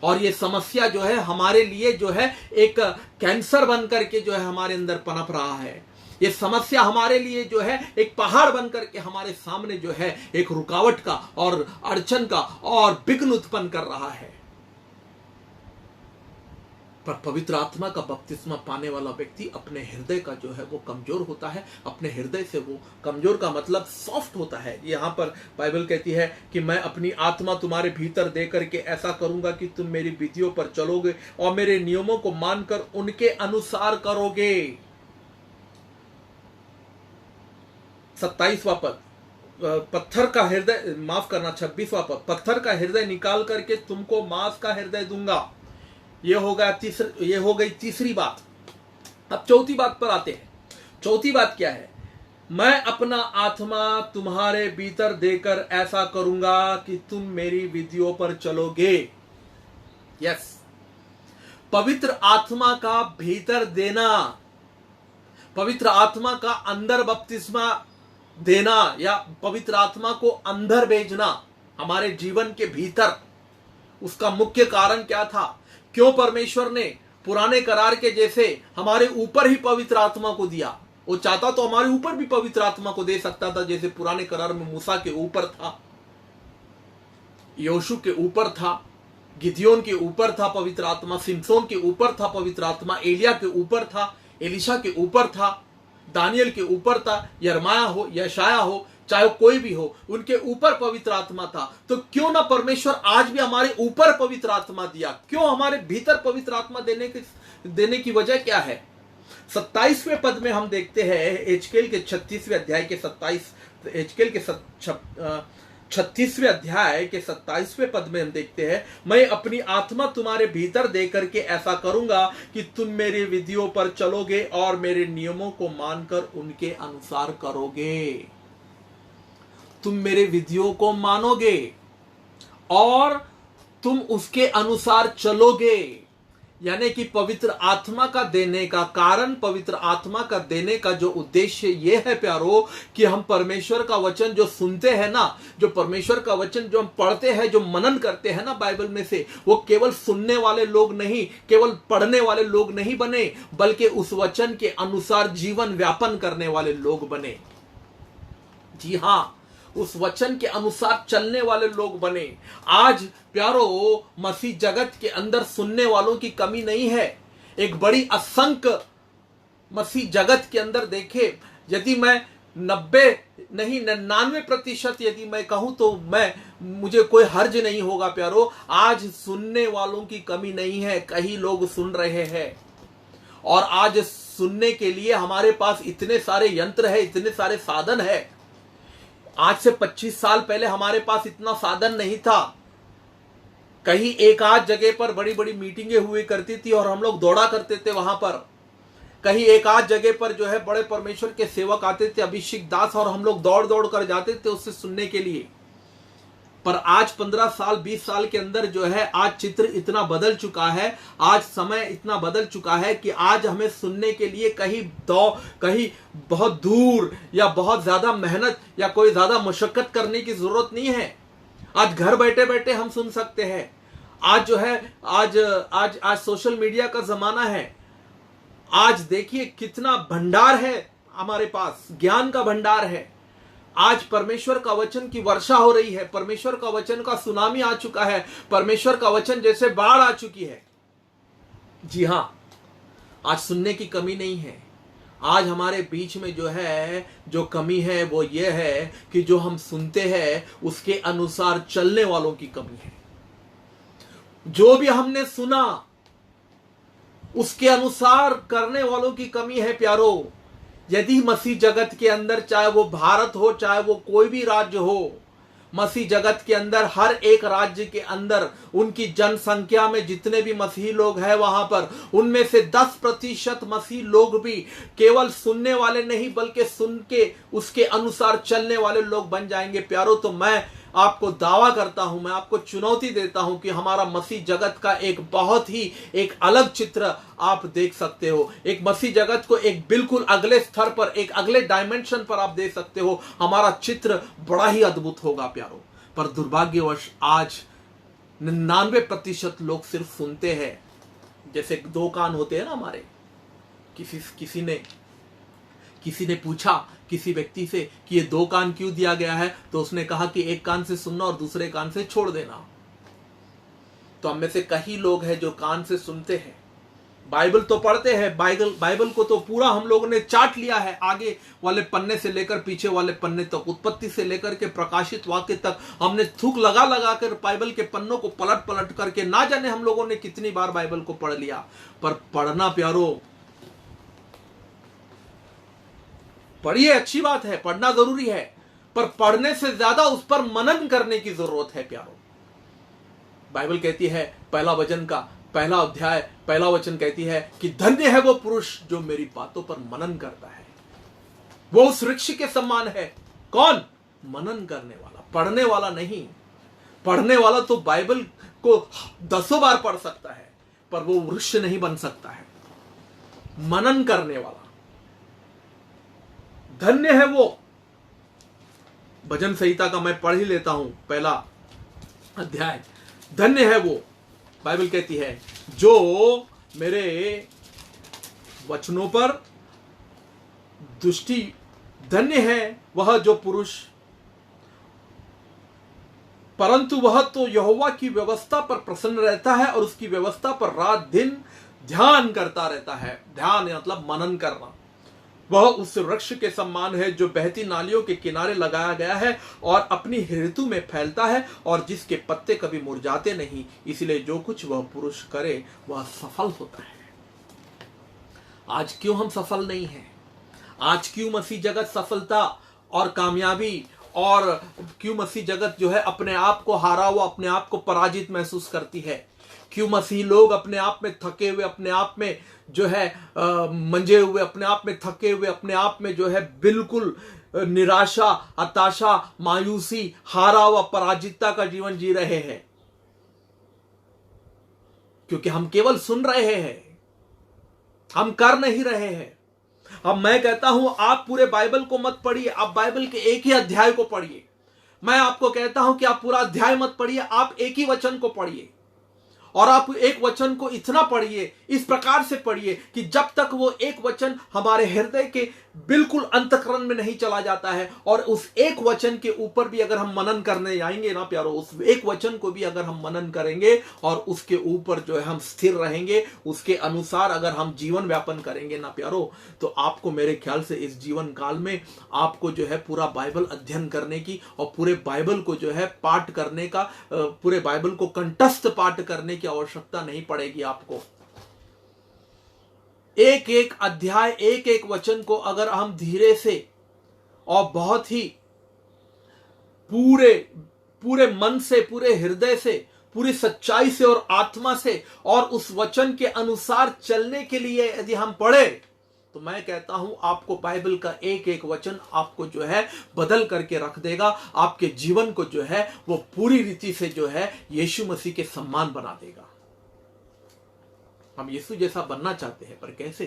और ये समस्या जो है हमारे लिए जो है एक कैंसर बन करके जो है हमारे अंदर पनप रहा है। ये समस्या हमारे लिए जो है एक पहाड़ बन करके हमारे सामने जो है एक रुकावट का और अड़चन का और विघ्न उत्पन्न कर रहा है। पर पवित्र आत्मा का बपतिस्मा पाने वाला व्यक्ति अपने हृदय का जो है वो कमजोर होता है, अपने हृदय से वो कमजोर का मतलब सॉफ्ट होता है। यहाँ पर बाइबल कहती है कि मैं अपनी आत्मा तुम्हारे भीतर दे करके ऐसा करूंगा कि तुम मेरी विधियों पर चलोगे और मेरे नियमों को मानकर उनके अनुसार करोगे। 27वां पद, पत्थर का हृदय, माफ करना 26वां पद, पत्थर का हृदय निकाल करके तुमको मांस का हृदय दूंगा। ये हो गई तीसरी बात। अब चौथी बात पर आते हैं। चौथी बात क्या है? मैं अपना आत्मा तुम्हारे भीतर देकर ऐसा करूंगा कि तुम मेरी विधियों पर चलोगे। यस, पवित्र आत्मा का भीतर देना, पवित्र आत्मा का अंदर बपतिस्मा देना या पवित्र आत्मा को अंदर भेजना हमारे जीवन के भीतर, उसका मुख्य कारण क्या था? क्यों परमेश्वर ने पुराने करार के जैसे हमारे ऊपर ही पवित्र आत्मा को दिया? वो चाहता तो हमारे ऊपर भी पवित्र आत्मा को दे सकता था, जैसे पुराने करार में मूसा के ऊपर था, योशु के ऊपर था, गिदियोन के ऊपर था पवित्र आत्मा, सिमसोन के ऊपर था पवित्र आत्मा, एलिया के ऊपर था, एलिशा के ऊपर था, दानियल के ऊपर था, यरमाया हो, यशाया हो, चाहे कोई भी हो, उनके ऊपर पवित्र आत्मा था। तो क्यों ना परमेश्वर आज भी हमारे ऊपर पवित्र आत्मा दिया? क्यों हमारे भीतर पवित्र आत्मा देने की वजह क्या है? 27वें पद में हम देखते हैं, एजकेल के 36वें अध्याय के 36वें अध्याय के 27वें पद में हम देखते हैं, मैं अपनी आत्मा तुम्हारे भीतर दे करके ऐसा करूंगा कि तुम मेरी विधियों पर चलोगे और मेरे नियमों को मानकर उनके अनुसार करोगे। तुम मेरे विधियों को मानोगे और तुम उसके अनुसार चलोगे। यानी कि पवित्र आत्मा का देने का कारण, पवित्र आत्मा का देने का जो उद्देश्य ये है प्यारो, कि हम परमेश्वर का वचन जो सुनते हैं ना, जो परमेश्वर का वचन जो हम पढ़ते हैं, जो मनन करते हैं ना बाइबल में से, वो केवल सुनने वाले लोग नहीं, केवल पढ़ने वाले लोग नहीं बने, बल्कि उस वचन के अनुसार जीवन व्यापन करने वाले लोग बने। जी हाँ, उस वचन के अनुसार चलने वाले लोग बने। आज प्यारो, मसीह जगत के अंदर सुनने वालों की कमी नहीं है। एक बड़ी असंख्य मसीह जगत के अंदर देखे, यदि मैं 90 नहीं 99% यदि मैं कहूं तो मुझे कोई हर्ज नहीं होगा प्यारो। आज सुनने वालों की कमी नहीं है, कई लोग सुन रहे हैं। और आज सुनने के लिए हमारे पास इतने सारे यंत्र है, इतने सारे साधन है। आज से 25 साल पहले हमारे पास इतना साधन नहीं था। कहीं एक आध जगह पर बड़ी बड़ी मीटिंगें हुई करती थी और हम लोग दौड़ा करते थे वहां पर। कहीं एक आध जगह पर जो है बड़े परमेश्वर के सेवक आते थे, अभिषेक दास, और हम लोग दौड़ दौड़ कर जाते थे उससे सुनने के लिए। पर आज 15 साल 20 साल के अंदर जो है आज चित्र इतना बदल चुका है, आज समय इतना बदल चुका है कि आज हमें सुनने के लिए कहीं बहुत दूर या बहुत ज्यादा मेहनत या कोई ज्यादा मशक्कत करने की जरूरत नहीं है। आज घर बैठे बैठे हम सुन सकते हैं। आज जो है आज सोशल मीडिया का जमाना है। आज देखिए कितना भंडार है हमारे पास, ज्ञान का भंडार है। आज परमेश्वर का वचन की वर्षा हो रही है, परमेश्वर का वचन का सुनामी आ चुका है, परमेश्वर का वचन जैसे बाढ़ आ चुकी है। जी हां, आज सुनने की कमी नहीं है। आज हमारे बीच में जो है, जो कमी है वो ये है कि जो हम सुनते हैं उसके अनुसार चलने वालों की कमी है। जो भी हमने सुना उसके अनुसार करने वालों की कमी है प्यारो। यदि मसीह जगत के अंदर, चाहे वो भारत हो, चाहे वो कोई भी राज्य हो, मसीह जगत के अंदर हर एक राज्य के अंदर उनकी जनसंख्या में जितने भी मसीही लोग हैं वहां पर, उनमें से 10% मसीही लोग भी केवल सुनने वाले नहीं बल्कि सुन के उसके अनुसार चलने वाले लोग बन जाएंगे प्यारो। तो मैं आपको दावा करता हूं, मैं आपको चुनौती देता हूं कि हमारा मसीह जगत का एक बहुत ही एक अलग चित्र आप देख सकते हो। एक मसीह जगत को एक बिल्कुल अगले स्तर पर, एक अगले डायमेंशन पर आप देख सकते हो। हमारा चित्र बड़ा ही अद्भुत होगा प्यारो। पर दुर्भाग्यवश आज 99% लोग सिर्फ सुनते हैं। जैसे 2 कान होते हैं ना हमारे। किसी ने पूछा किसी व्यक्ति से कि ये 2 कान क्यों दिया गया है, तो उसने कहा कि एक कान से सुनना और दूसरे कान से छोड़ देना। तो हम में से कई लोग हैं जो कान से सुनते हैं, बाइबल तो पढ़ते हैं, बाइबल को तो पूरा हम लोगों ने चाट लिया है, आगे वाले पन्ने से लेकर पीछे वाले पन्ने तक, उत्पत्ति से लेकर के प्रकाशित वाक्य तक हमने थूक लगा लगा कर बाइबल के पन्नों को पलट पलट करके ना जाने हम लोगों ने कितनी बार बाइबल को पढ़ लिया। पर पढ़ना प्यारो, पढ़िए, अच्छी बात है, पढ़ना जरूरी है, पर पढ़ने से ज्यादा उस पर मनन करने की जरूरत है प्यारो। बाइबल कहती है, पहला अध्याय पहला वचन कहती है कि धन्य है वो पुरुष जो मेरी बातों पर मनन करता है। वो उस वृक्ष के समान है। कौन? मनन करने वाला, पढ़ने वाला नहीं। पढ़ने वाला तो बाइबल को 10 बार पढ़ सकता है, पर वो वृक्ष नहीं बन सकता है। मनन करने वाला, धन्य है वो। भजन संहिता का मैं पढ़ ही लेता हूं, पहला अध्याय। धन्य है वो, बाइबल कहती है, जो मेरे वचनों पर दृष्टि, धन्य है वह जो पुरुष, परंतु वह तो यहोवा की व्यवस्था पर प्रसन्न रहता है और उसकी व्यवस्था पर रात दिन ध्यान करता रहता है। ध्यान मतलब मनन करना। वह उस वृक्ष के समान है जो बहती नालियों के किनारे लगाया गया है और अपनी ऋतु में फैलता है और जिसके पत्ते कभी मुरझाते नहीं, इसलिए जो कुछ वह पुरुष करे वह सफल होता है। आज क्यों हम सफल नहीं हैं? आज क्यों मसीह जगत सफलता और कामयाबी, और क्यों मसीह जगत जो है अपने आप को हारा हुआ, अपने आप को पराजित महसूस करती है? क्यों मसीह लोग अपने आप में थके हुए, अपने आप में जो है मंजे हुए, अपने आप में थके हुए, अपने आप में जो है बिल्कुल निराशा, हताशा, मायूसी, हारा हुआ, पराजितता का जीवन जी रहे हैं? क्योंकि हम केवल सुन रहे हैं, हम कर नहीं रहे हैं। अब मैं कहता हूं आप पूरे बाइबल को मत पढ़िए, आप बाइबल के एक ही अध्याय को पढ़िए। मैं आपको कहता हूं कि आप पूरा अध्याय मत पढ़िए, आप एक ही वचन को पढ़िए। और आप एक वचन को इतना पढ़िए, इस प्रकार से पढ़िए कि जब तक वो एक वचन हमारे हृदय के बिल्कुल अंतःकरण में नहीं चला जाता है, और उस एक वचन के ऊपर भी अगर हम मनन करने जाएंगे ना प्यारो, उस एक वचन को भी अगर हम मनन करेंगे और उसके ऊपर जो है हम स्थिर रहेंगे, उसके अनुसार अगर हम जीवन व्यापन करेंगे ना प्यारो, तो आपको मेरे ख्याल से इस जीवन काल में आपको जो है पूरा बाइबल अध्ययन करने की और पूरे बाइबल को जो है पाठ करने का, पूरे बाइबल को कंठस्थ पाठ करने की आवश्यकता नहीं पड़ेगी आपको। एक एक अध्याय, एक एक वचन को अगर हम धीरे से और बहुत ही पूरे मन से, पूरे हृदय से, पूरी सच्चाई से और आत्मा से और उस वचन के अनुसार चलने के लिए यदि हम पढ़े, तो मैं कहता हूं आपको बाइबल का एक एक वचन आपको जो है बदल करके रख देगा। आपके जीवन को जो है वो पूरी रीति से जो है यीशु मसीह के समान बना देगा। हम यीशु जैसा बनना चाहते हैं, पर कैसे?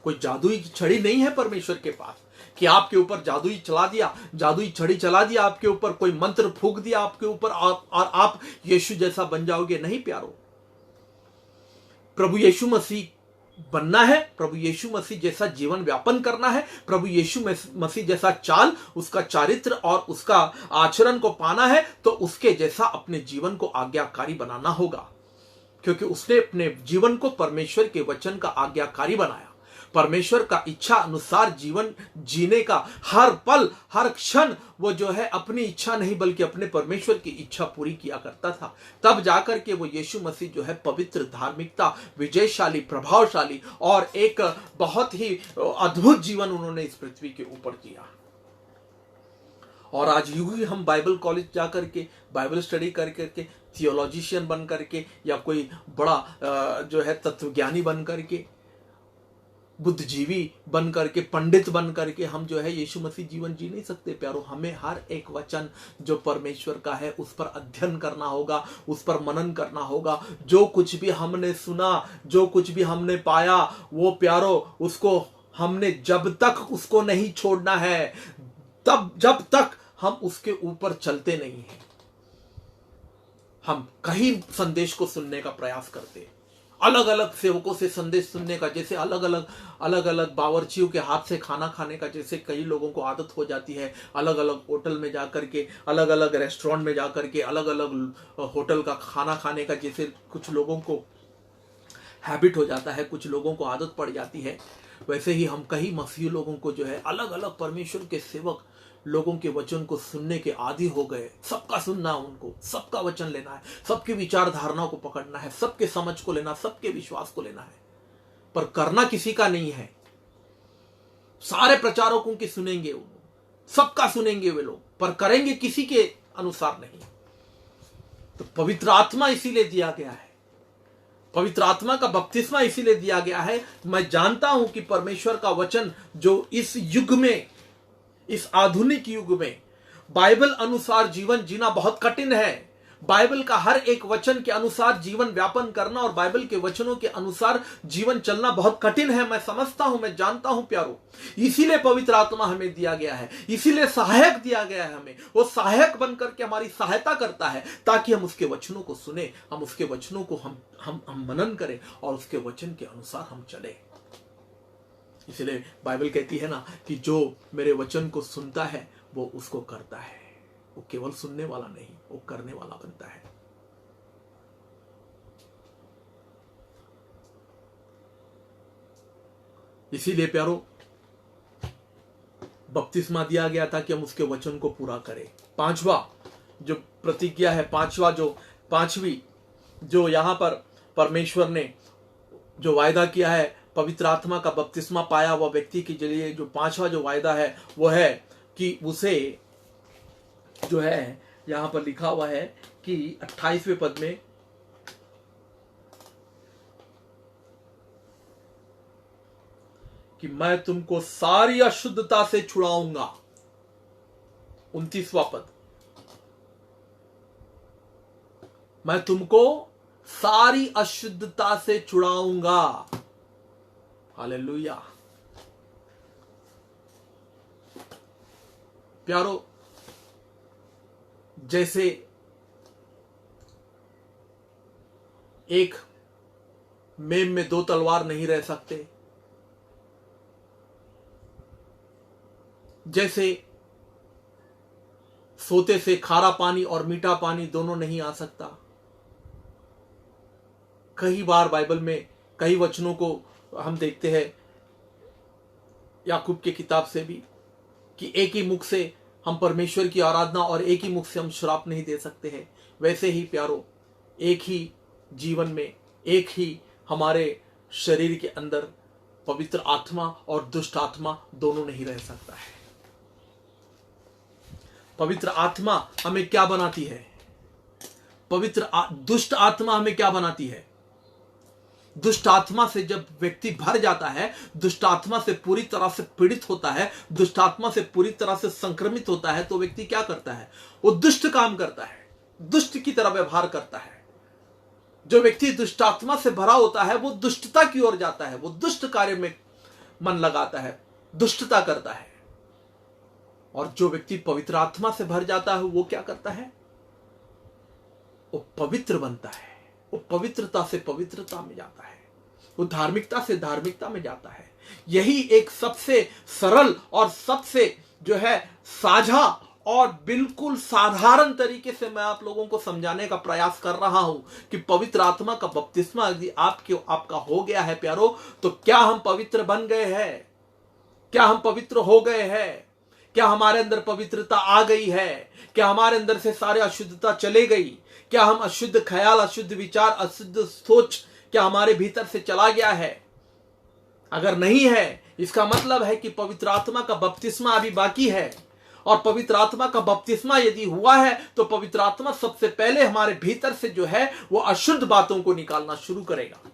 कोई जादुई छड़ी नहीं है परमेश्वर के पास कि आपके ऊपर जादुई चला दिया, जादुई छड़ी चला दिया आपके ऊपर, कोई मंत्र फूंक दिया आपके ऊपर और आप यीशु जैसा बन जाओगे। नहीं प्यारो, प्रभु यीशु मसीह बनना है, प्रभु यीशु मसीह जैसा जीवन व्यापन करना है, प्रभु यीशु मसीह जैसा चाल, उसका चारित्र और उसका आचरण को पाना है, तो उसके जैसा अपने जीवन को आज्ञाकारी बनाना होगा, क्योंकि उसने अपने जीवन को परमेश्वर के वचन का आज्ञाकारी बनाया। परमेश्वर का इच्छा अनुसार जीवन जीने का हर पल हर क्षण वो जो है अपनी इच्छा नहीं बल्कि अपने परमेश्वर की इच्छा पूरी किया करता था। तब जाकर के वो यीशु मसीह जो है पवित्र, धार्मिकता, विजयशाली, प्रभावशाली और एक बहुत ही अद्भुत जीवन उन्होंने इस पृथ्वी के ऊपर जिया। और आज यूं ही हम बाइबल कॉलेज जाकर के बाइबल स्टडी कर करके थियोलॉजिशियन बन करके या कोई बड़ा जो है तत्वज्ञानी बन करके, बुद्धिजीवी बन करके, पंडित बन करके हम जो है यीशु मसीह जीवन जी नहीं सकते प्यारो। हमें हर एक वचन जो परमेश्वर का है उस पर अध्ययन करना होगा, उस पर मनन करना होगा। जो कुछ भी हमने सुना, जो कुछ भी हमने पाया, वो प्यारो उसको हमने जब तक उसको नहीं छोड़ना है, तब जब तक हम उसके ऊपर चलते नहीं हैं। हम कहीं संदेश को सुनने का प्रयास करते हैं, अलग अलग सेवकों से संदेश सुनने का, जैसे अलग अलग बावर्चियों के हाथ से खाना खाने का जैसे कई लोगों को आदत हो जाती है, अलग अलग होटल में जाकर के, अलग अलग रेस्टोरेंट में जाकर के अलग अलग होटल का खाना खाने का जैसे कुछ लोगों को हैबिट हो जाता है, कुछ लोगों को आदत पड़ जाती है, वैसे ही हम कई मसीही लोगों को जो है अलग अलग परमेश्वर के सेवक लोगों के वचन को सुनने के आदी हो गए। सबका सुनना है, उनको सबका वचन लेना है, सबके विचार धारणाओं को पकड़ना है, सबके समझ को लेना, सबके विश्वास को लेना है, पर करना किसी का नहीं है। सारे प्रचारकों की सुनेंगे, वो सबका सुनेंगे वे लोग, पर करेंगे किसी के अनुसार नहीं। तो पवित्र आत्मा इसीलिए दिया गया है, पवित्र आत्मा का बपतिस्मा इसीलिए दिया गया है। मैं जानता हूं कि परमेश्वर का वचन जो इस युग में, इस आधुनिक युग में बाइबल अनुसार जीवन जीना बहुत कठिन है। बाइबल का हर एक वचन के अनुसार जीवन व्यापन करना और बाइबल के वचनों के अनुसार जीवन चलना बहुत कठिन है। मैं समझता हूं, मैं जानता हूं प्यारो। इसीलिए पवित्र आत्मा हमें दिया गया है, इसीलिए सहायक दिया गया है हमें। वो सहायक बनकर के हमारी सहायता करता है ताकि हम उसके वचनों को सुने, हम उसके वचनों को हम मनन करें और उसके वचन के अनुसार हम चले। इसलिए बाइबल कहती है ना कि जो मेरे वचन को सुनता है वो उसको करता है। वो केवल सुनने वाला नहीं, वो करने वाला बनता है। इसीलिए प्यारो बपतिस्मा दिया गया था कि हम उसके वचन को पूरा करें। पांचवा जो प्रतिज्ञा है, पांचवी जो यहां पर परमेश्वर ने जो वायदा किया है, पवित्र आत्मा का बपतिस्मा पाया हुआ व्यक्ति के लिए जो पांचवा जो वायदा है वो है कि उसे जो है यहां पर लिखा हुआ है कि 28वें पद में कि मैं तुमको सारी अशुद्धता से छुड़ाऊंगा। 29वां पद, मैं तुमको सारी अशुद्धता से छुड़ाऊंगा। हालेलुया। प्यारो, जैसे एक मेम में दो तलवार नहीं रह सकते, जैसे सोते से खारा पानी और मीठा पानी दोनों नहीं आ सकता। कई बार बाइबल में कई वचनों को हम देखते हैं याकूब की किताब से भी कि एक ही मुख से हम परमेश्वर की आराधना और एक ही मुख से हम श्राप नहीं दे सकते हैं। वैसे ही प्यारो, एक ही जीवन में, एक ही हमारे शरीर के अंदर पवित्र आत्मा और दुष्ट आत्मा दोनों नहीं रह सकता है। पवित्र आत्मा हमें क्या बनाती है? दुष्ट आत्मा हमें क्या बनाती है? दुष्ट आत्मा से जब व्यक्ति भर जाता है, दुष्ट आत्मा से पूरी तरह से पीड़ित होता है, दुष्ट आत्मा से पूरी तरह से संक्रमित होता है, तो व्यक्ति क्या करता है? वो दुष्ट काम करता है, दुष्ट की तरह व्यवहार करता है। जो व्यक्ति दुष्ट आत्मा से भरा होता है वो दुष्टता की ओर जाता है, वो दुष्ट कार्य में मन लगाता है, दुष्टता करता है। और जो व्यक्ति पवित्र आत्मा से भर जाता है वो क्या करता है? वो पवित्र बनता है, वो पवित्रता से पवित्रता में जाता है, वो धार्मिकता से धार्मिकता में जाता है। यही एक सबसे सरल और सबसे जो है साझा और बिल्कुल साधारण तरीके से मैं आप लोगों को समझाने का प्रयास कर रहा हूं कि पवित्र आत्मा का बपतिस्मा यदि आपका हो गया है प्यारो, तो क्या हम पवित्र बन गए हैं? क्या हम पवित्र हो गए हैं? क्या हमारे अंदर पवित्रता आ गई है? क्या हमारे अंदर से सारे अशुद्धता चले गई? क्या हम अशुद्ध ख्याल, अशुद्ध विचार, अशुद्ध सोच क्या हमारे भीतर से चला गया है? अगर नहीं है, इसका मतलब है कि पवित्र आत्मा का बपतिस्मा अभी बाकी है। और पवित्र आत्मा का बपतिस्मा यदि हुआ है तो पवित्र आत्मा सबसे पहले हमारे भीतर से जो है वो अशुद्ध बातों को निकालना शुरू करेगा।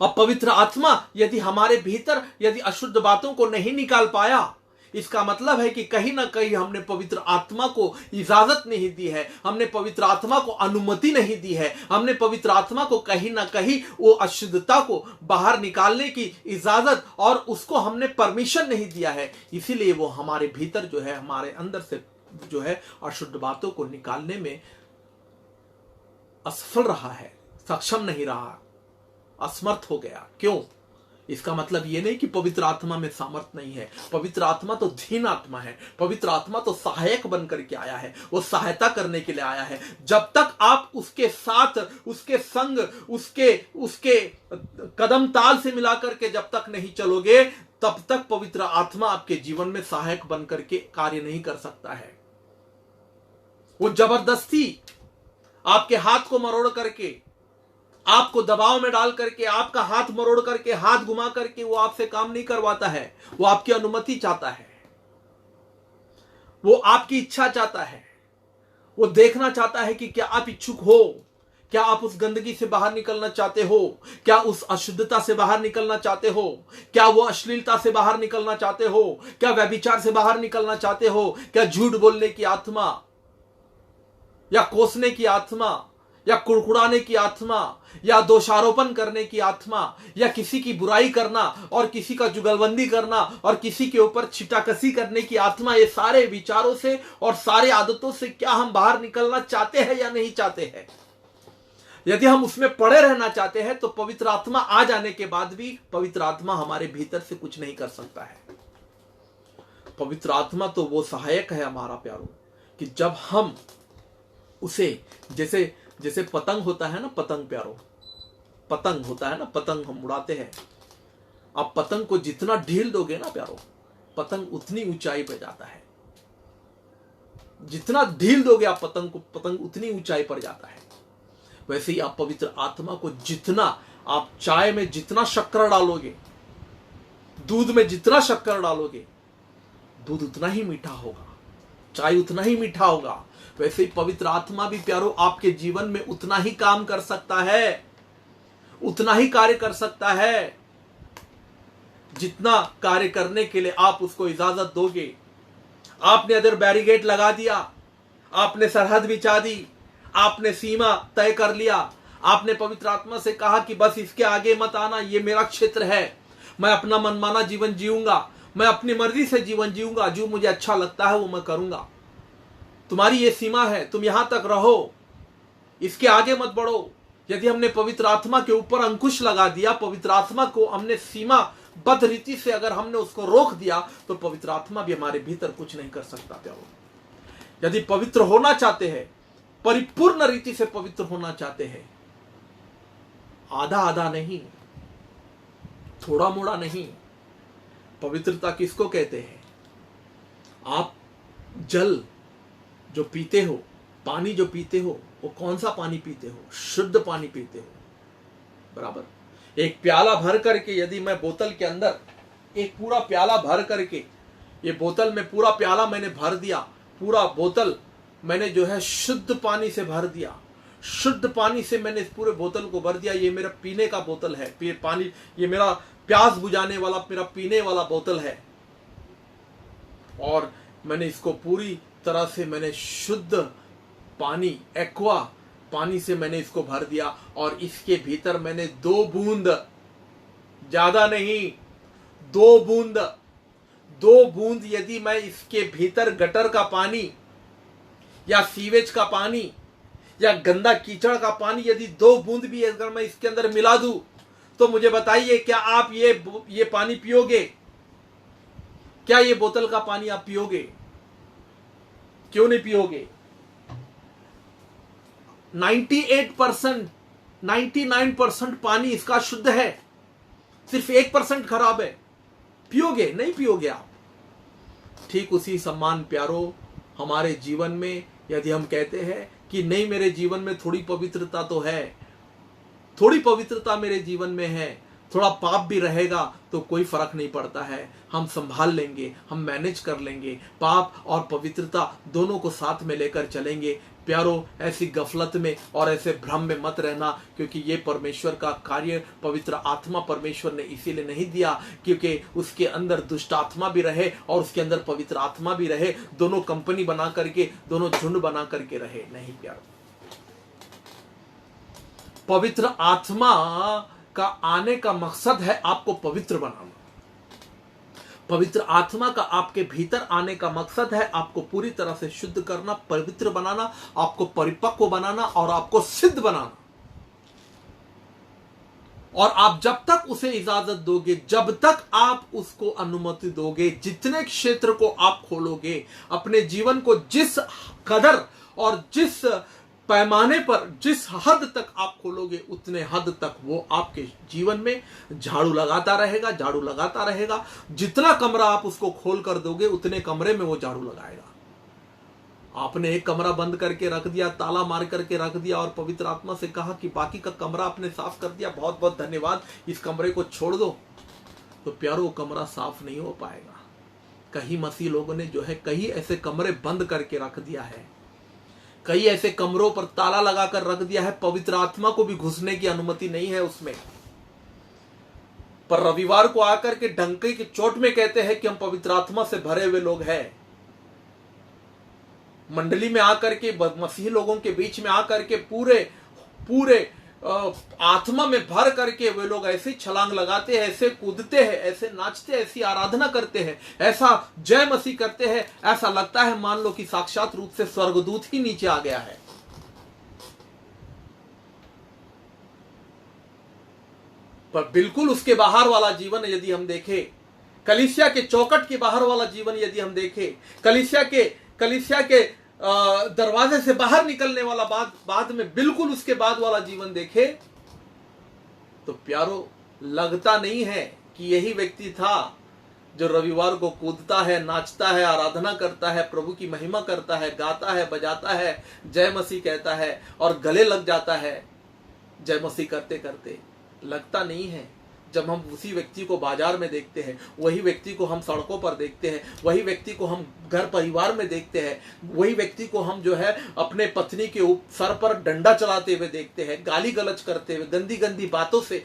और पवित्र आत्मा यदि हमारे भीतर यदि अशुद्ध बातों को नहीं निकाल पाया, इसका मतलब है कि कहीं ना कहीं हमने पवित्र आत्मा को इजाजत नहीं दी है, हमने पवित्र आत्मा को अनुमति नहीं दी है, हमने पवित्र आत्मा को कहीं ना कहीं वो अशुद्धता को बाहर निकालने की इजाजत और उसको हमने परमिशन नहीं दिया है। इसीलिए वो हमारे भीतर जो है, हमारे अंदर से जो है अशुद्ध बातों को निकालने में असफल रहा है, सक्षम नहीं रहा, असमर्थ हो गया। क्यों? इसका मतलब यह नहीं कि पवित्र आत्मा में सामर्थ्य नहीं है। पवित्र आत्मा तो धीन आत्मा है, पवित्र आत्मा तो सहायक बन करके आया है, वो सहायता करने के लिए आया है। जब तक आप उसके साथ, उसके संग, उसके कदम ताल से मिला करके जब तक नहीं चलोगे, तब तक पवित्र आत्मा आपके जीवन में सहायक बन करके कार्य नहीं कर सकता है। वो जबरदस्ती आपके हाथ को मरोड़ करके, आपको दबाव में डाल करके, आपका हाथ मरोड़ करके, हाथ घुमा करके वो आपसे काम नहीं करवाता है। वो आपकी अनुमति चाहता है, वो आपकी इच्छा चाहता है, वो देखना चाहता है कि क्या आप इच्छुक हो, क्या आप उस गंदगी से बाहर निकलना चाहते हो, क्या उस अशुद्धता से बाहर निकलना चाहते हो, क्या वो अश्लीलता से बाहर निकलना चाहते हो, क्या व्यभिचार से बाहर निकलना चाहते हो, क्या झूठ बोलने की आत्मा या कोसने की आत्मा या कुड़कुड़ाने की आत्मा या दोषारोपण करने की आत्मा या किसी की बुराई करना और किसी का जुगलबंदी करना और किसी के ऊपर छिटाकसी करने की आत्मा, ये सारे विचारों से और सारे आदतों से क्या हम बाहर निकलना चाहते हैं या नहीं चाहते हैं? यदि हम उसमें पड़े रहना चाहते हैं तो पवित्र आत्मा आ जाने के बाद भी पवित्र आत्मा हमारे भीतर से कुछ नहीं कर सकता है। पवित्र आत्मा तो वो सहायक है हमारा प्यारो, कि जब हम उसे, जैसे पतंग होता है ना, पतंग प्यारो, पतंग होता है ना, पतंग हम उड़ाते हैं। आप पतंग को जितना ढील दोगे ना प्यारो, पतंग उतनी ऊंचाई पर जाता है। जितना ढील दोगे आप पतंग को, पतंग उतनी ऊंचाई पर जाता है। वैसे ही आप पवित्र आत्मा को जितना, आप चाय में जितना शक्कर डालोगे, दूध में जितना शक्कर डालोगे, दूध उतना ही मीठा होगा, चाय उतना ही मीठा होगा। वैसे ही पवित्र आत्मा भी प्यारो आपके जीवन में उतना ही काम कर सकता है, उतना ही कार्य कर सकता है जितना कार्य करने के लिए आप उसको इजाजत दोगे। आपने अदर बैरिकेड लगा दिया, आपने सरहद बिछा दी, आपने सीमा तय कर लिया, आपने पवित्र आत्मा से कहा कि बस इसके आगे मत आना, ये मेरा क्षेत्र है, मैं अपना मनमाना जीवन जीऊंगा, मैं अपनी मर्जी से जीवन जीऊंगा, जो मुझे अच्छा लगता है वो मैं करूंगा। तुम्हारी ये सीमा है, तुम यहां तक रहो, इसके आगे मत बढ़ो। यदि हमने पवित्र आत्मा के ऊपर अंकुश लगा दिया, पवित्र आत्मा को हमने सीमाबद्ध रीति से अगर हमने उसको रोक दिया, तो पवित्र आत्मा भी हमारे भीतर कुछ नहीं कर सकता प्यारो। यदि पवित्र होना चाहते हैं, परिपूर्ण रीति से पवित्र होना चाहते हैं, आधा आधा नहीं, थोड़ा मोड़ा नहीं, पवित्रता किसको कहते हैं? आप जल जो पीते हो, पानी जो पीते हो, वो कौन सा पानी पीते हो? शुद्ध पानी पीते हो, बराबर। एक प्याला भर करके यदि मैं बोतल के अंदर एक पूरा प्याला भर करके, ये बोतल में पूरा प्याला मैंने भर दिया, पूरा बोतल मैंने जो है शुद्ध पानी से भर दिया, शुद्ध पानी से मैंने इस पूरे बोतल को भर दिया। ये मेरा पीने का बोतल है, पानी, ये मेरा प्यास बुझाने वाला, मेरा पीने वाला बोतल है, और मैंने इसको पूरी तरह से मैंने शुद्ध पानी, एक्वा पानी से मैंने इसको भर दिया, और इसके भीतर मैंने 2 बूंद, ज्यादा नहीं, 2 बूंद यदि मैं इसके भीतर गटर का पानी या सीवेज का पानी या गंदा कीचड़ का पानी, यदि 2 बूंद भी अगर मैं इसके अंदर मिला दूं, तो मुझे बताइए, क्या आप ये पानी पियोगे? क्या ये बोतल का पानी आप पियोगे? क्यों नहीं पियोगे? 98%, 99% पानी इसका शुद्ध है, सिर्फ 1% खराब है। पियोगे? नहीं पियोगे आप। ठीक उसी समान प्यारो हमारे जीवन में यदि हम कहते हैं कि नहीं, मेरे जीवन में थोड़ी पवित्रता तो है, थोड़ी पवित्रता मेरे जीवन में है, थोड़ा पाप भी रहेगा तो कोई फर्क नहीं पड़ता है, हम संभाल लेंगे, हम मैनेज कर लेंगे, पाप और पवित्रता दोनों को साथ में लेकर चलेंगे। प्यारो, ऐसी गफलत में और ऐसे भ्रम में मत रहना, क्योंकि ये परमेश्वर का कार्य, पवित्र आत्मा परमेश्वर ने इसीलिए नहीं दिया क्योंकि उसके अंदर दुष्ट आत्मा भी रहे और उसके अंदर पवित्र आत्मा भी रहे, दोनों कंपनी बना करके, दोनों झुंड बना करके रहे। नहीं प्यारो, पवित्र आत्मा का आने का मकसद है आपको पवित्र बनाना। पवित्र आत्मा का आपके भीतर आने का मकसद है आपको पूरी तरह से शुद्ध करना, पवित्र बनाना, आपको परिपक्व बनाना और आपको सिद्ध बनाना। और आप जब तक उसे इजाजत दोगे, जब तक आप उसको अनुमति दोगे, जितने क्षेत्र को आप खोलोगे अपने जीवन को, जिस कदर और जिस पैमाने पर, जिस हद तक आप खोलोगे, उतने हद तक वो आपके जीवन में झाड़ू लगाता रहेगा, झाड़ू लगाता रहेगा। जितना कमरा आप उसको खोल कर दोगे, उतने कमरे में वो झाड़ू लगाएगा। आपने एक कमरा बंद करके रख दिया, ताला मार करके रख दिया और पवित्र आत्मा से कहा कि बाकी का कमरा आपने साफ कर दिया, बहुत बहुत धन्यवाद, इस कमरे को छोड़ दो, तो प्यारो वो कमरा साफ नहीं हो पाएगा। कई मसीह लोगों ने जो है कई ऐसे कमरे बंद करके रख दिया है, कई ऐसे कमरों पर ताला लगाकर रख दिया है, पवित्र आत्मा को भी घुसने की अनुमति नहीं है उसमें। पर रविवार को आकर के डंके की चोट में कहते हैं कि हम पवित्र आत्मा से भरे हुए लोग हैं। मंडली में आकर के, मसीही लोगों के बीच में आकर के पूरे आत्मा में भर करके वे लोग ऐसे छलांग लगाते हैं, ऐसे कूदते हैं, ऐसे नाचते हैं, ऐसी आराधना करते हैं, ऐसा जय मसीह करते हैं, ऐसा लगता है मान लो कि साक्षात रूप से स्वर्गदूत ही नीचे आ गया है। पर बिल्कुल उसके बाहर वाला जीवन यदि हम देखें, कलीसिया के चौकट के बाहर वाला जीवन यदि हम देखें, कलीसिया के दरवाजे से बाहर निकलने वाला बाद में बिल्कुल उसके बाद वाला जीवन देखे, तो प्यारो लगता नहीं है कि यही व्यक्ति था जो रविवार को कूदता है, नाचता है, आराधना करता है, प्रभु की महिमा करता है, गाता है, बजाता है, जय मसीह कहता है और गले लग जाता है जय मसीह करते करते। लगता नहीं है। जब हम उसी व्यक्ति को बाजार में देखते हैं, वही व्यक्ति को हम सड़कों पर देखते हैं, वही व्यक्ति को हम घर परिवार में देखते हैं, वही व्यक्ति को हम जो है अपने पत्नी के सर पर डंडा चलाते हुए देखते हैं, गाली गलौज करते हुए, गंदी गंदी बातों से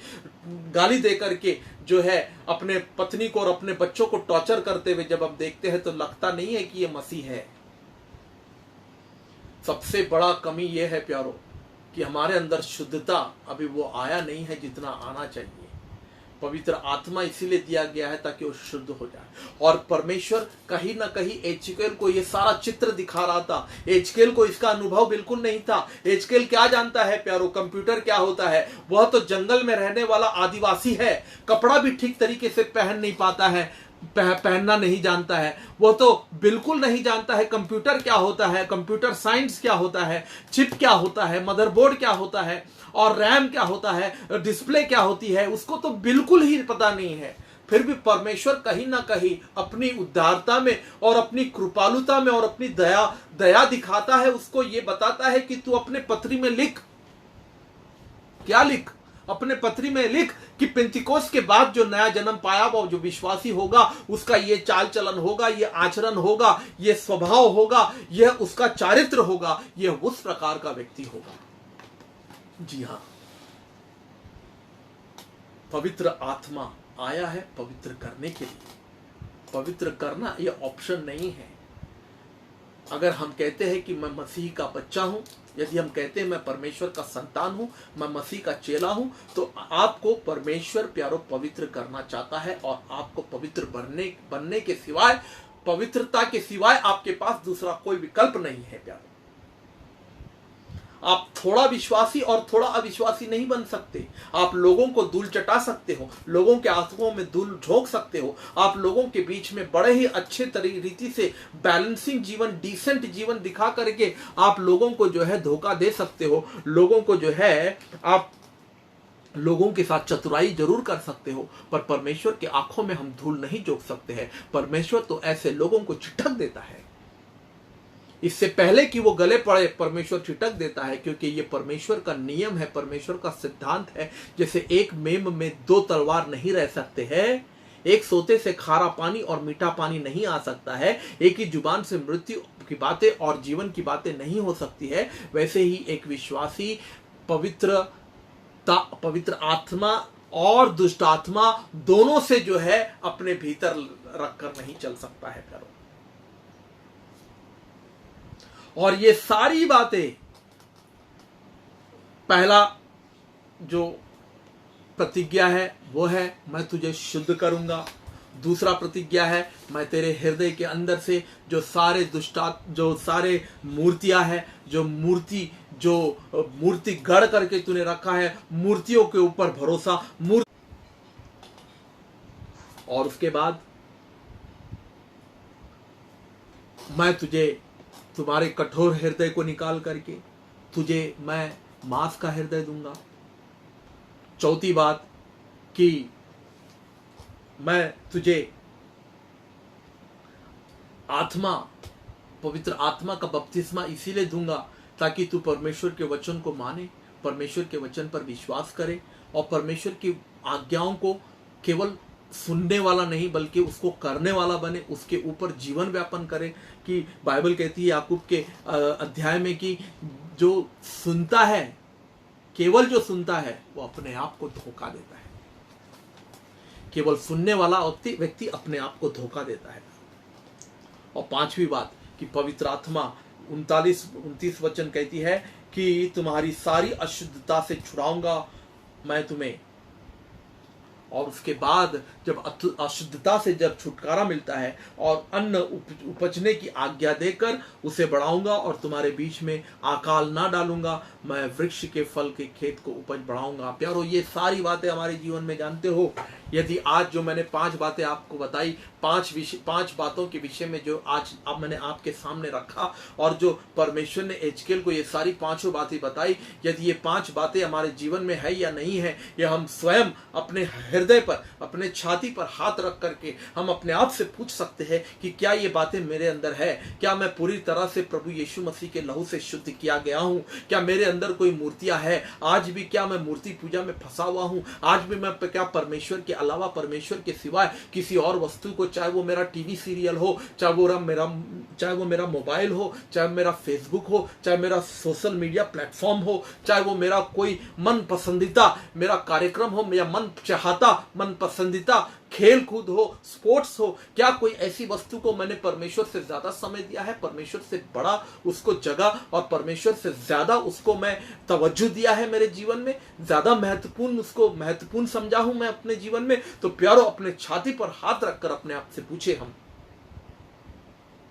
गाली दे करके जो है अपने पत्नी को और अपने बच्चों को टॉर्चर करते हुए जब हम देखते हैं, तो लगता नहीं है कि ये मसीह है। सबसे बड़ा कमी यह है प्यारो कि हमारे अंदर शुद्धता अभी वो आया नहीं है जितना आना चाहिए। पवित्र आत्मा इसीलिए दिया गया है ताकि वो शुद्ध हो जाए। और परमेश्वर कहीं ना कहीं एचकेल को ये सारा चित्र दिखा रहा था। एचकेल को इसका अनुभव बिल्कुल नहीं था। एचकेल क्या जानता है प्यारो, कंप्यूटर क्या होता है? वह तो जंगल में रहने वाला आदिवासी है, कपड़ा भी ठीक तरीके से पहन नहीं पाता है, पहनना नहीं जानता है, वो तो बिल्कुल नहीं जानता है कंप्यूटर क्या होता है, कंप्यूटर साइंस क्या होता है, चिप क्या होता है, मदरबोर्ड क्या होता है और रैम क्या होता है, डिस्प्ले क्या होती है, उसको तो बिल्कुल ही पता नहीं है। फिर भी परमेश्वर कहीं ना कहीं अपनी उदारता में और अपनी कृपालुता में और अपनी दया दिखाता है, उसको ये बताता है कि तू अपने पत्री में लिख। क्या लिख? अपने पत्री में लिख कि पेंतिकोस्त के बाद जो नया जन्म पाया वो जो विश्वासी होगा, उसका ये चाल चलन होगा, ये आचरण होगा, ये स्वभाव होगा, यह उसका चारित्र होगा, यह उस प्रकार का व्यक्ति होगा। जी हां, पवित्र आत्मा आया है पवित्र करने के लिए। पवित्र करना यह ऑप्शन नहीं है। अगर हम कहते हैं कि मैं मसीह का बच्चा हूं, यदि हम कहते हैं मैं परमेश्वर का संतान हूं, मैं मसीह का चेला हूं, तो आपको परमेश्वर प्यारो पवित्र करना चाहता है और आपको पवित्र बनने के सिवाय, पवित्रता के सिवाय आपके पास दूसरा कोई विकल्प नहीं है प्यारो। आप थोड़ा विश्वासी और थोड़ा अविश्वासी नहीं बन सकते। आप लोगों को धूल चटा सकते हो, लोगों के आंखों में धूल झोंक सकते हो, आप लोगों के बीच में बड़े ही अच्छे रीति से बैलेंसिंग जीवन, डिसेंट जीवन दिखा करके आप लोगों को जो है धोखा दे सकते हो। लोगों को जो है आप लोगों के साथ चतुराई जरूर कर सकते हो, पर परमेश्वर के आंखों में हम धूल नहीं झोंक सकते हैं। परमेश्वर तो ऐसे लोगों को छिटक देता है, इससे पहले कि वो गले पड़े परमेश्वर छिटक देता है, क्योंकि ये परमेश्वर का नियम है, परमेश्वर का सिद्धांत है। जैसे एक मेम में दो तलवार नहीं रह सकते हैं, एक सोते से खारा पानी और मीठा पानी नहीं आ सकता है, एक ही जुबान से मृत्यु की बातें और जीवन की बातें नहीं हो सकती है, वैसे ही एक विश्वासी पवित्र आत्मा और दुष्ट आत्मा दोनों से जो है अपने भीतर रखकर नहीं चल सकता है प्यारो। और ये सारी बातें, पहला जो प्रतिज्ञा है वो है मैं तुझे शुद्ध करूंगा। दूसरा प्रतिज्ञा है मैं तेरे हृदय के अंदर से जो सारे मूर्तियां हैं, जो मूर्ति गढ़ करके तूने रखा है, मूर्तियों के ऊपर भरोसा, और उसके बाद मैं तुझे तुम्हारे कठोर हृदय को निकाल करके तुझे मैं मांस का हृदय दूंगा। चौथी बात कि मैं तुझे पवित्र आत्मा का बपतिस्मा इसीलिए दूंगा ताकि तू परमेश्वर के वचन को माने, परमेश्वर के वचन पर विश्वास करे और परमेश्वर की आज्ञाओं को केवल सुनने वाला नहीं बल्कि उसको करने वाला बने, उसके ऊपर जीवन व्यापन करे। कि बाइबल कहती है याकूब के अध्याय में कि जो सुनता है, केवल जो सुनता है वो अपने आप को धोखा देता है। केवल सुनने वाला व्यक्ति अपने आप को धोखा देता है। और पांचवी बात कि पवित्र आत्मा 29 वचन कहती है कि तुम्हारी सारी अशुद्धता से छुड़ाऊंगा मैं तुम्हें। और उसके बाद जब अशुद्धता से जब छुटकारा मिलता है और अन्न उपजने की आज्ञा देकर उसे बढ़ाऊंगा और तुम्हारे बीच में अकाल ना डालूंगा, मैं वृक्ष के फल के खेत को उपज बढ़ाऊंगा। प्यारो, ये सारी बातें हमारे जीवन में जानते हो। यदि आज जो मैंने 5 बातें आपको बताई, 5 बातों के विषय में जो आज अब मैंने आपके सामने रखा और जो परमेश्वर ने एजकेल को ये सारी 5 बातें बताई, यदि ये 5 बातें हमारे जीवन में है या नहीं है, ये हम स्वयं अपने हृदय पर, अपने छाती पर हाथ रख करके हम अपने आप से पूछ सकते हैं कि क्या ये बातें मेरे अंदर है? क्या मैं पूरी तरह से प्रभु यीशु मसीह के लहू से शुद्ध किया गया हूं? क्या मेरे अंदर कोई मूर्तियां है? आज भी क्या मैं मूर्ति पूजा में फंसा हुआ हूं? आज भी मैं क्या परमेश्वर के अलावा, परमेश्वर के सिवाय किसी और वस्तु को, चाहे वो मेरा टीवी सीरियल हो, चाहे वो मेरा मोबाइल हो, चाहे मेरा फेसबुक हो, चाहे मेरा सोशल मीडिया प्लेटफॉर्म हो, चाहे वो मेरा कोई मन पसंदीदा मेरा कार्यक्रम हो, या मन पसंदीदा खेल कूद हो, स्पोर्ट्स हो, क्या कोई ऐसी वस्तु को मैंने परमेश्वर से ज्यादा समय दिया है, परमेश्वर से बड़ा उसको जगह और परमेश्वर से ज्यादा उसको मैं तवज्जो दिया है मेरे जीवन में, ज्यादा महत्वपूर्ण समझा हूं मैं अपने जीवन में? तो प्यारो, अपने छाती पर हाथ रखकर अपने आप से पूछे हम।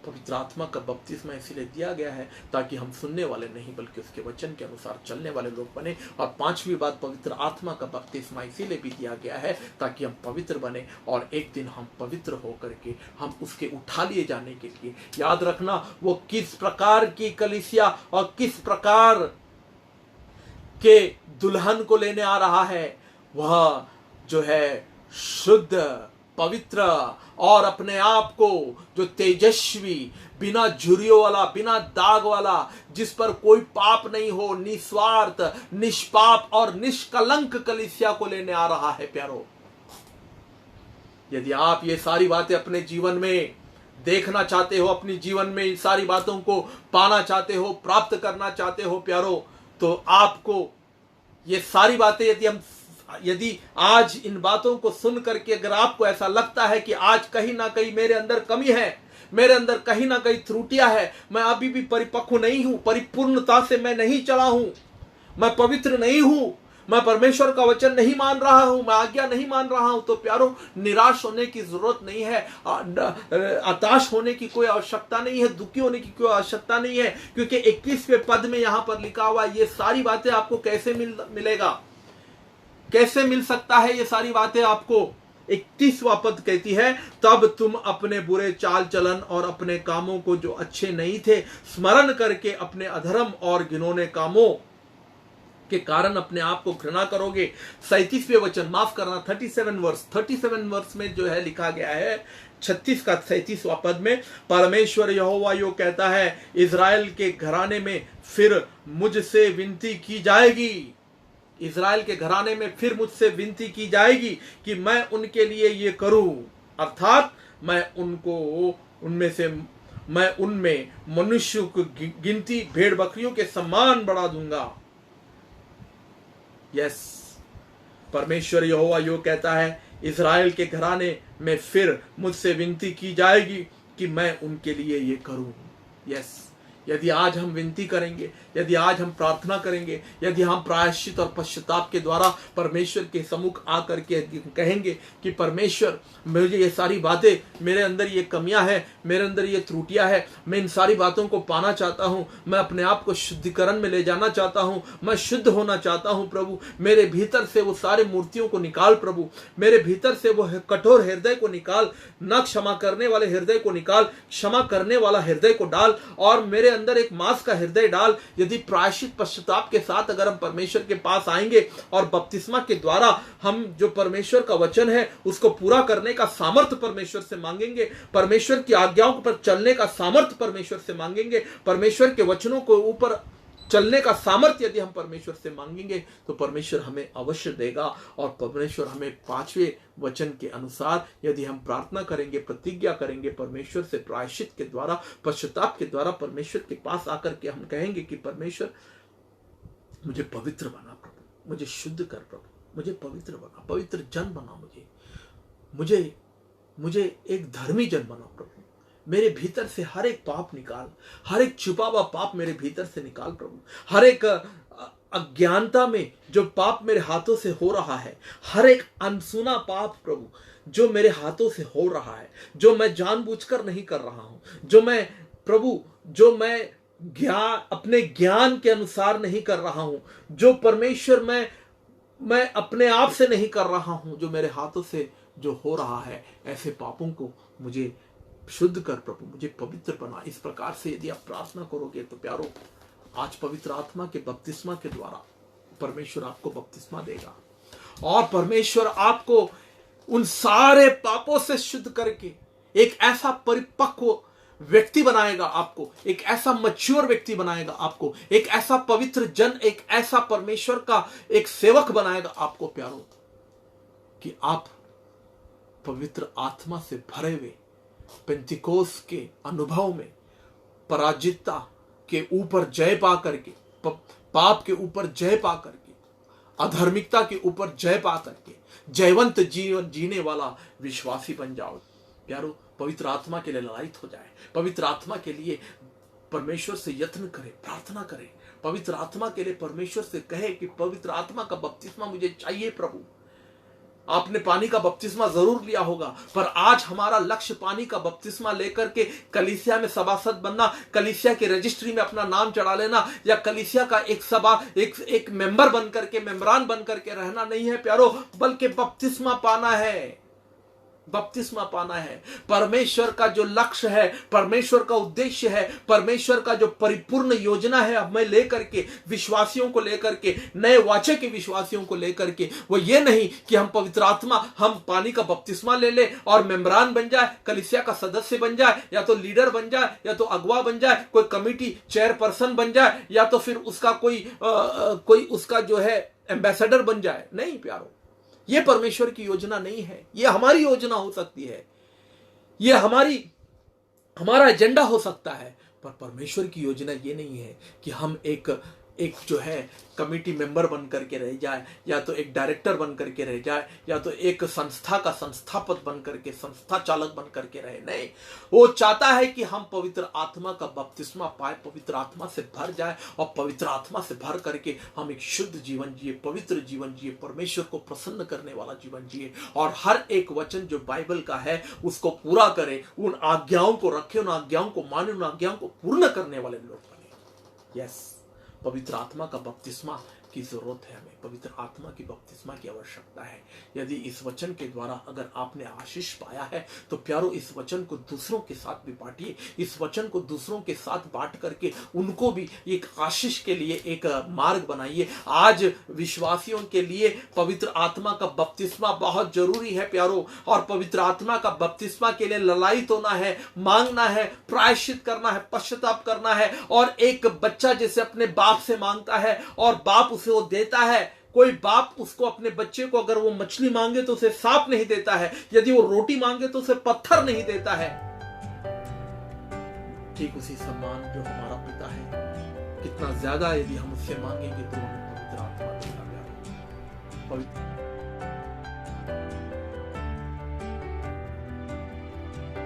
पवित्र आत्मा का बपतिस्मा इसीलिए दिया गया है ताकि हम सुनने वाले नहीं बल्कि उसके वचन के अनुसार चलने वाले लोग बने। और 5वीं बात, पवित्र आत्मा का बपतिस्मा इसीलिए भी दिया गया है ताकि हम पवित्र बने और एक दिन हम पवित्र होकर के हम उसके उठा लिए जाने के लिए। याद रखना, वो किस प्रकार की कलीसिया और किस प्रकार के दुल्हन को लेने आ रहा है, वह जो है शुद्ध, पवित्र और अपने आप को जो तेजस्वी, बिना झुर्रियों वाला, बिना दाग वाला, जिस पर कोई पाप नहीं हो, निस्वार्थ, निष्पाप और निष्कलंक कलीसिया को लेने आ रहा है। प्यारो, यदि आप ये सारी बातें अपने जीवन में देखना चाहते हो, अपने जीवन में इन सारी बातों को पाना चाहते हो, प्राप्त करना चाहते हो प्यारो, तो आपको ये सारी बातें, यदि आज इन बातों को सुन करके अगर आपको ऐसा लगता है कि आज कहीं ना कहीं मेरे अंदर कमी है, मेरे अंदर कहीं ना कहीं त्रुटियां है, मैं अभी भी परिपक्व नहीं हूं, परिपूर्णता से मैं नहीं चला हूं, मैं पवित्र नहीं हूं, मैं परमेश्वर का वचन नहीं मान रहा हूं, मैं आज्ञा नहीं मान रहा हूं, तो प्यारों निराश होने की जरूरत नहीं है, हताश होने की कोई आवश्यकता नहीं है, दुखी होने की कोई आवश्यकता नहीं है, क्योंकि 21वें पद में यहां पर लिखा हुआ ये सारी बातें आपको कैसे मिलेगा, कैसे मिल सकता है ये सारी बातें आपको। 31वां पद कहती है, तब तुम अपने बुरे चाल चलन और अपने कामों को जो अच्छे नहीं थे स्मरण करके अपने अधर्म और घिनौने कामों के कारण अपने आप को घृणा करोगे। 37वें वचन, माफ करना 37 वर्ष में जो है लिखा गया है 36 का 37वां पद में, परमेश्वर यहोवा यो कहता है, इजराइल के घराने में फिर मुझसे विनती की जाएगी, इजराइल के घराने में फिर मुझसे विनती की जाएगी कि मैं उनके लिए ये करूं, अर्थात मैं उनमें मनुष्य को गिनती भेड़ बकरियों के समान बढ़ा दूंगा। यस, परमेश्वर यहोवा यो कहता है, इजराइल के घराने में फिर मुझसे विनती की जाएगी कि मैं उनके लिए ये करूं। यस, यदि आज हम विनती करेंगे, यदि आज हम प्रार्थना करेंगे, यदि हम प्रायश्चित और पश्चाताप के द्वारा परमेश्वर के सम्मुख आकर के कहेंगे कि परमेश्वर मुझे ये सारी बातें, मेरे अंदर ये कमियां हैं, मेरे अंदर ये त्रुटियां हैं, मैं इन सारी बातों को पाना चाहता हूं, मैं अपने आप को शुद्धिकरण में ले जाना चाहता हूं, मैं शुद्ध होना चाहता हूं प्रभु, मेरे भीतर से वो सारे मूर्तियों को निकाल प्रभु, मेरे भीतर से वो कठोर हृदय को निकाल, न क्षमा करने वाले हृदय को निकाल, क्षमा करने वाला हृदय को डाल और मेरे अंदर एक मांस का हृदय डाल। यदि प्रायश्चित पश्चाताप के साथ अगर हम परमेश्वर के पास आएंगे और बपतिस्मा के द्वारा हम जो परमेश्वर का वचन है उसको पूरा करने का सामर्थ्य परमेश्वर से मांगेंगे, परमेश्वर की आज्ञाओं पर चलने का सामर्थ्य परमेश्वर से मांगेंगे, परमेश्वर के वचनों को ऊपर चलने का सामर्थ्य यदि हम परमेश्वर से मांगेंगे तो परमेश्वर हमें अवश्य देगा। और परमेश्वर हमें 5वें वचन के अनुसार यदि हम प्रार्थना करेंगे, प्रतिज्ञा करेंगे परमेश्वर से प्रायश्चित के द्वारा, पश्चाताप के द्वारा परमेश्वर के पास आकर के हम कहेंगे कि परमेश्वर मुझे पवित्र बना प्रभु, मुझे शुद्ध कर प्रभु, मुझे पवित्र बना, पवित्र जन बना, मुझे एक धर्मी जन बना प्रभु, मेरे भीतर से हर एक पाप निकाल, हर एक छुपा हुआ पाप मेरे भीतर से निकाल प्रभु, हर एक अज्ञानता में जो पाप मेरे हाथों से हो रहा है, हर एक अनसुना पाप प्रभु जो मेरे हाथों से हो रहा है, जो मैं जानबूझकर नहीं कर रहा हूं, जो मैं अपने ज्ञान के अनुसार नहीं कर रहा हूं, जो परमेश्वर मैं अपने आप से नहीं कर रहा हूं, जो मेरे हाथों से जो हो रहा है, ऐसे पापों को मुझे शुद्ध कर प्रभु, मुझे पवित्र बना। इस प्रकार से यदि आप प्रार्थना करोगे तो प्यारो, आज पवित्र आत्मा के बपतिस्मा के द्वारा परमेश्वर आपको बपतिस्मा देगा और परमेश्वर आपको उन सारे पापों से शुद्ध करके एक ऐसा परिपक्व व्यक्ति बनाएगा, आपको एक ऐसा मैच्योर व्यक्ति बनाएगा, आपको एक ऐसा पवित्र जन, एक ऐसा परमेश्वर का एक सेवक बनाएगा आपको प्यारो, कि आप पवित्र आत्मा से भरे हुए पेंतिकोस के अनुभव में पराजितता के ऊपर जय पा करके, पाप के ऊपर जय पा करके, अधर्मिकता के ऊपर जय पा करके जयवंत जीवन जीने वाला विश्वासी बन जाओ प्यारो। पवित्र आत्मा के लिए ललायित हो जाए, पवित्र आत्मा के लिए परमेश्वर से यत्न करे, प्रार्थना करे, पवित्र आत्मा के लिए परमेश्वर से कहे कि पवित्र आत्मा का बपतिस्मा मुझे चाहिए प्रभु। आपने पानी का बपतिस्मा जरूर लिया होगा, पर आज हमारा लक्ष्य पानी का बपतिस्मा लेकर के कलीसिया में सभासद बनना, कलीसिया की रजिस्ट्री में अपना नाम चढ़ा लेना, या कलीसिया का एक मेंबर बन करके, मेंबरान बन करके रहना नहीं है प्यारो, बल्कि बपतिस्मा पाना है, बपतिस्मा पाना है। परमेश्वर का जो लक्ष्य है, परमेश्वर का उद्देश्य है, परमेश्वर का जो परिपूर्ण योजना है हमें लेकर के, विश्वासियों को लेकर के, नए वाचे के विश्वासियों को लेकर के, वो ये नहीं कि हम पवित्र आत्मा, हम पानी का बपतिस्मा ले ले और मेंबरान बन जाए, कलीसिया का सदस्य बन जाए, या तो लीडर बन जाए, या तो अगवा बन जाए, कोई कमिटी चेयरपर्सन बन जाए, या तो फिर उसका कोई उसका जो है एम्बेसडर बन जाए। नहीं प्यारो, ये परमेश्वर की योजना नहीं है। ये हमारी योजना हो सकती है, ये हमारा एजेंडा हो सकता है, पर परमेश्वर की योजना ये नहीं है कि हम एक एक जो है कमिटी मेंबर बन करके रह जाए, या तो एक डायरेक्टर बन करके रह जाए, या तो एक संस्था का संस्थापक बन करके, संस्था चालक बन करके रहे। नहीं, वो चाहता है कि हम पवित्र आत्मा का बपतिस्मा पाए, पवित्र आत्मा से भर जाए, और पवित्र आत्मा से भर करके हम एक शुद्ध जीवन जिए, पवित्र जीवन जिए, परमेश्वर को प्रसन्न करने वाला जीवन जिए, और हर एक वचन जो बाइबल का है उसको पूरा करें, उन आज्ञाओं को रखें, उन आज्ञाओं को माने, उन आज्ञाओं को पूर्ण करने वाले लोग बने। यस, पवित्र आत्मा का बपतिस्मा की जरूरत है, हमें पवित्र आत्मा की बपतिस्मा की आवश्यकता है। यदि इस वचन के द्वारा अगर आपने आशीष पाया है तो प्यारो इस वचन को दूसरों के साथ भी बांटिए, इस वचन को दूसरों के साथ बांट करके उनको भी एक आशीष के लिए एक मार्ग बनाइए। आज विश्वासियों के लिए पवित्र आत्मा का बपतिस्मा बहुत जरूरी है प्यारो, और पवित्र आत्मा का बपतिस्मा के लिए ललायित होना है, मांगना है, प्रायश्चित करना है, पश्चाताप करना है। और एक बच्चा जैसे अपने बाप से मांगता है और बाप उसे वो देता है, कोई बाप उसको अपने बच्चे को अगर वो मछली मांगे तो उसे सांप नहीं देता है, यदि वो रोटी मांगे तो उसे पत्थर नहीं देता है। ठीक उसी समान जो हमारा पिता है, कितना ज्यादा यदि हम उससे मांगेंगे तो हमें पवित्र आत्मा देगा। पवित्र